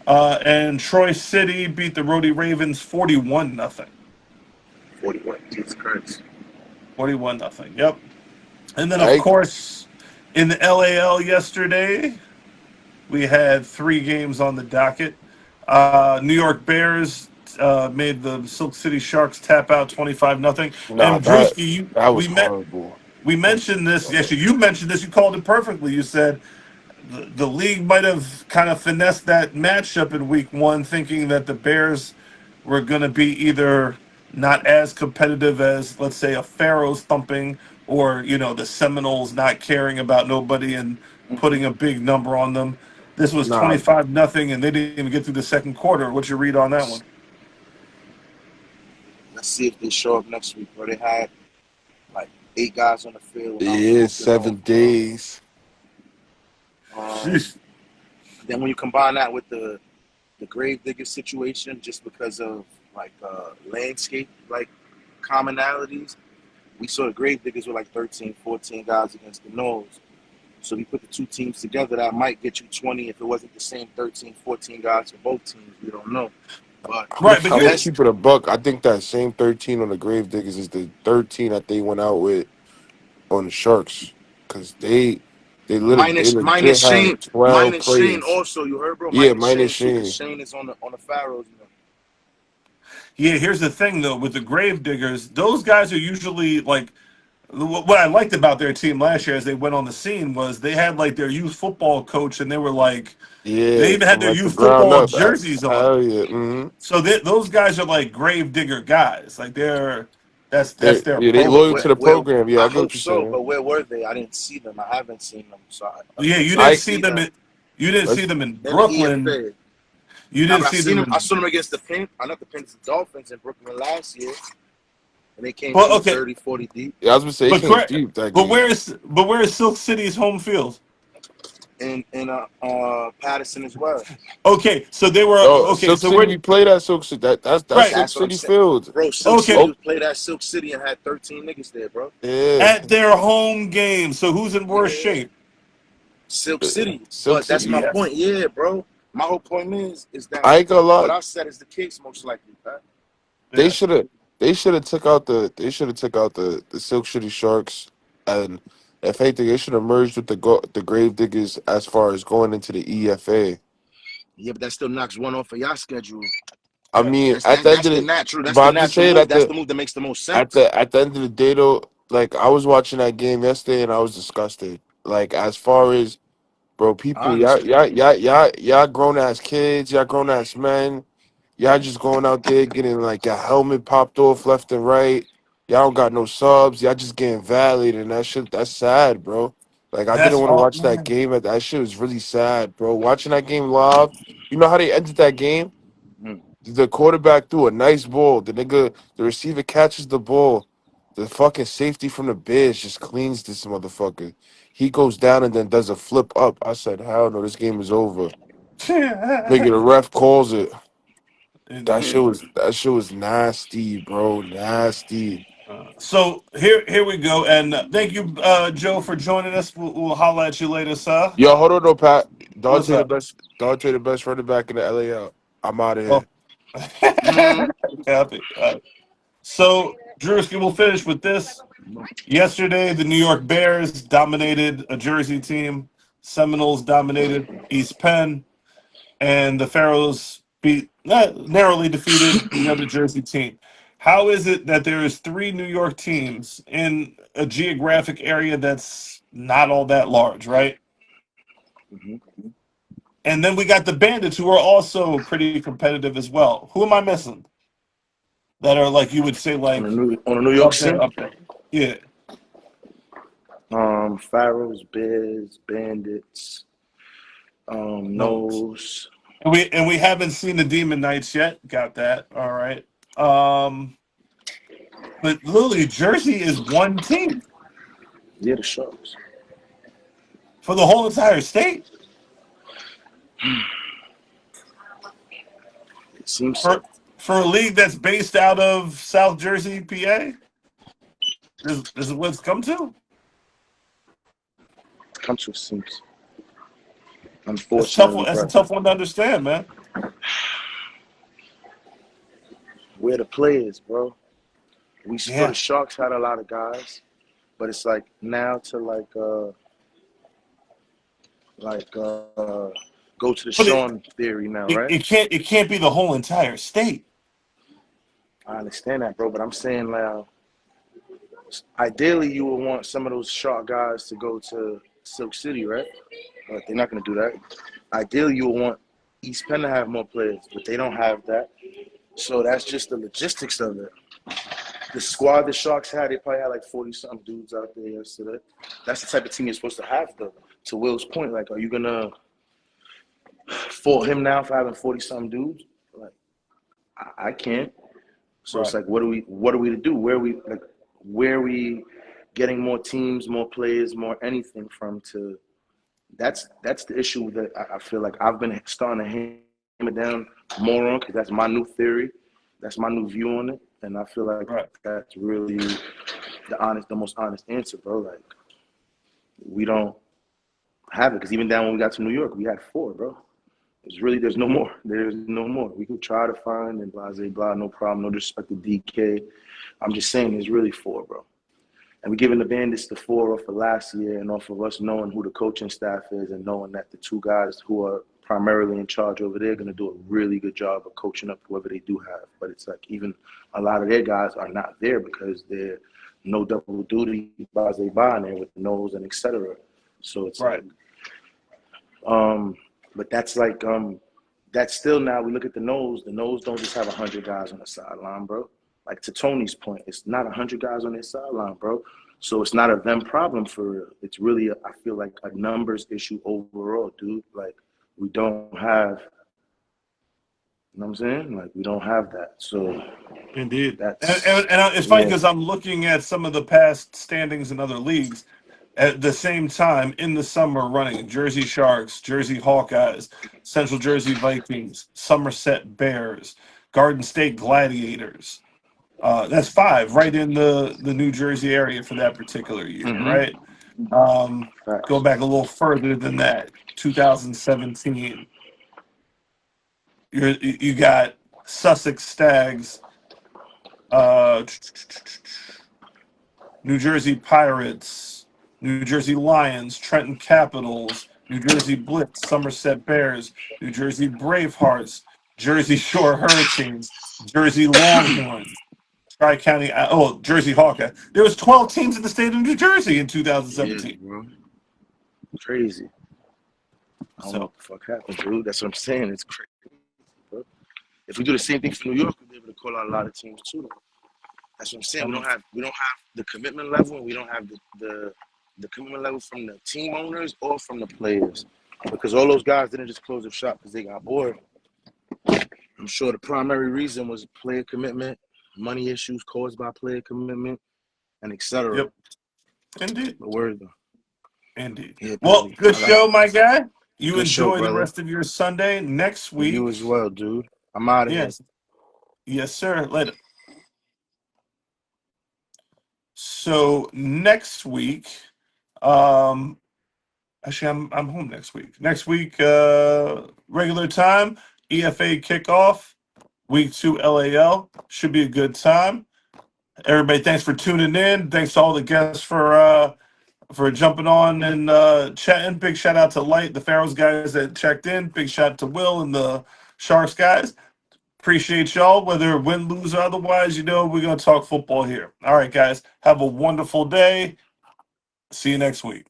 And Troy City beat the Rhody Ravens 41-0. 41. Jesus Christ. 41-0. Yep. And then, I of ain't, course, in the LAL yesterday, we had 3 games on the docket. New York Bears made the Silk City Sharks tap out 25-0. nah, And that Drewski, that was horrible. we mentioned this. Actually, you mentioned this. You called it perfectly. You said the league might have kind of finessed that matchup in week 1, thinking that the Bears were going to be either not as competitive as, let's say, a Pharaohs thumping, or the Seminoles not caring about nobody and putting a big number on them. This was Nah, 25-0, and they didn't even get through the second quarter. What's your read on that one? Let's see if they show up next week. Bro, they had like 8 guys on the field it when I was is walking 7 home. days. Sheesh. Then when you combine that with the Gravedigger situation, just because of like landscape like commonalities, we saw the Gravediggers with like 13, 14 guys against the Knolls. So we put the 2 teams together, that might get you 20 if it wasn't the same 13, 14 guys for both teams. We don't know. But Right, but I'm gonna here's that's keep it a buck. I think that same 13 on the Gravediggers is the 13 that they went out with on the Sharks, because they minus legit Shane. had 12 Minus Shane players. also, you heard, bro? Yeah, Minus minus Shane too, because Shane. Shane is on the Pharaohs. here's the thing though with the Gravediggers. Those guys are usually like, what I liked about their team last year as they went on the scene was they had like their youth football coach, and they were like, they Yeah, even had from their like the youth ground football up. jerseys on. Hell yeah. Mm-hmm. So those guys are like Gravedigger guys. Like that's their They loyal program. to the program. Yeah, I I get what hope you're so, saying. but where were they? I didn't see them. I haven't seen them. So Yeah, you until I didn't I see see them. them You didn't see let's them in in the Brooklyn. EFA. You Now, didn't but see them I in. saw them against the Dolphins in Brooklyn last year. and they came Well, through okay, 30, 40 deep Yeah, I was gonna say he but came correct. deep that But game. where is Silk City's home field? in Patterson as well. Okay, so they were Yo, okay. Silk So City, we're we played at Silk City. That's right Silk That's what I'm City saying. Field. Bro, Silk City okay Oh, was played at Silk City and had 13 niggas there, bro. yeah, at their home game. So who's in worse Yeah. shape? Silk City. Silk But that's my City. Yes. point. Yeah, bro. My whole point is that I ain't gonna what lie. I said is the case most likely, Pat. They Yeah. should have. They should have took out the Silk City Sharks, and if anything, they should have merged with the Grave Diggers as far as going into the EFA. Yeah, but that still knocks one off of y'all schedule. I Yeah. mean, That's at that the end that's of the the, natural that's but the I'm just natural saying move. That's the move that makes the most sense. at the end of the day though, like I was watching that game yesterday and I was disgusted. Like as far as bro, I people, understand. y'all grown ass kids, y'all grown ass men. Y'all just going out there getting like your helmet popped off left and right. Y'all don't got no subs. Y'all just getting violated, and that shit, that's sad, bro. Like I That's didn't want to all, watch that man. game. That shit was really sad, bro. Watching that game live, you know how they ended that game? Mm. The quarterback threw a nice ball. The receiver catches the ball. The fucking safety from the Bears just cleans this motherfucker. He goes down and then does a flip up. I said, hell no, this game is over. Nigga, the ref calls it. Indeed. That shit was nasty, bro. Nasty. So here we go, and thank you, Joe, for joining us. We'll holla at you later, sir. Yo, hold on, no, Pat. What's up? Dante the best running back in the LAL. I'm out of Oh, here. Mm. copy. So, Drewski, we'll finish with this. Yesterday, the New York Bears dominated a Jersey team. Seminoles dominated East Penn, and the Pharaohs narrowly defeated the other Jersey team. How is it that there is three New York teams in a geographic area that's not all that large, right? Mhm. And then we got the Bandits, who are also pretty competitive as well. Who am I missing? That are like you would say like On a New York up there, scene, up there. Yeah, Pharaohs, Bears, Bandits, no. Nose. And we haven't seen the Demon Knights yet. Got that. All right. But literally, Jersey is one team Yeah, the Sharks. for the whole entire state. It seems so. For a league that's based out of South Jersey, PA. This is what it's come to. Come to it seems. That's tough. Unfortunately, That's a bro. tough one to understand, man. We're the players, bro. We for the Yeah. Sharks had a lot of guys, but it's like now to go to the But Sean theory now, right? it can't be the whole entire state. I understand that, bro, but I'm saying now, ideally you would want some of those Shark guys to go to Silk City, right? But they're not going to do that. Ideally you would want East Penn to have more players, but they don't have that. So that's just the logistics of it. The squad the Sharks had, they probably had like 40-something dudes out there yesterday. That's the type of team you're supposed to have, though. To Will's point, like, are you going to fault him now for having 40-something dudes? Like, I can't. So it's Right. like, what are we to do? Where are we getting more teams, more players, more anything from? That's the issue that I feel like I've been starting to hammer down more on, because that's my new theory, that's my new view on it, and I feel like Right. that's really the most honest answer, bro. Like, we don't have it, because even down when we got to New York, we had 4, bro. There's no more. There's no more. We could try to find and blah, blah, blah, no problem, no disrespect to DK. I'm just saying there's really 4, bro. And we're giving the Bandits the 4 off of last year and off of us knowing who the coaching staff is and knowing that the 2 guys who are primarily in charge over there are going to do a really good job of coaching up whoever they do have. But it's like even a lot of their guys are not there because they're no double duty bars they buy in there with the nose and et cetera. So it's Right. but that's like that's still, now we look at the nose don't just have 100 guys on the sideline, bro. Like, to Tony's point, it's not 100 guys on their sideline, bro. So it's not a them problem for real. It's really I feel like a numbers issue overall, dude. Like, we don't have You know what I'm saying? Like we don't have that. So Indeed. that's And it's funny yeah. because I'm looking at some of the past standings in other leagues at the same time in the summer running Jersey Sharks, Jersey Hawkeyes, Central Jersey Vikings, Somerset Bears, Garden State Gladiators. That's five right in the New Jersey area for that particular year, Mm-hmm. right? Go Facts. back a little further than that, 2017. You got Sussex Stags, uh, New Jersey Pirates, New Jersey Lions, Trenton Capitals, New Jersey Blitz, Somerset Bears, New Jersey Bravehearts, Jersey Shore Hurricanes, Jersey Longhorns, Tri-County, Jersey Hawkeye. There was 12 teams in the state of New Jersey in Yeah, 2017. bro. Crazy. I don't know So, what the fuck happened, dude. That's what I'm saying. It's crazy, bro. If we do the same thing for New York, we'll be able to call out a lot of teams too. Though. That's what I'm saying. um, We don't have the commitment level, and we don't have the commitment level from the team owners or from the players, because all those guys didn't just close up shop because they got bored. I'm sure the primary reason was player commitment, money issues caused by player commitment, and etc. yep, indeed. The word, Indeed. yeah, Well, busy. good I got show, my guy. You good show, enjoy the brother. rest of your Sunday. Next You week, as well, dude. I'm out of here. yes, yes, sir. Later. So next week, um, actually, I'm home next week. Next week, regular time, EFA kickoff, week 2 LAL should be a good time. Everybody, thanks for tuning in. Thanks to all the guests for jumping on and chatting. Big shout out to Light, the Pharaohs guys that checked in. Big shout out to Will and the Sharks guys. Appreciate y'all, whether win, lose, or otherwise. We're going to talk football here. All right, guys. Have a wonderful day. See you next week.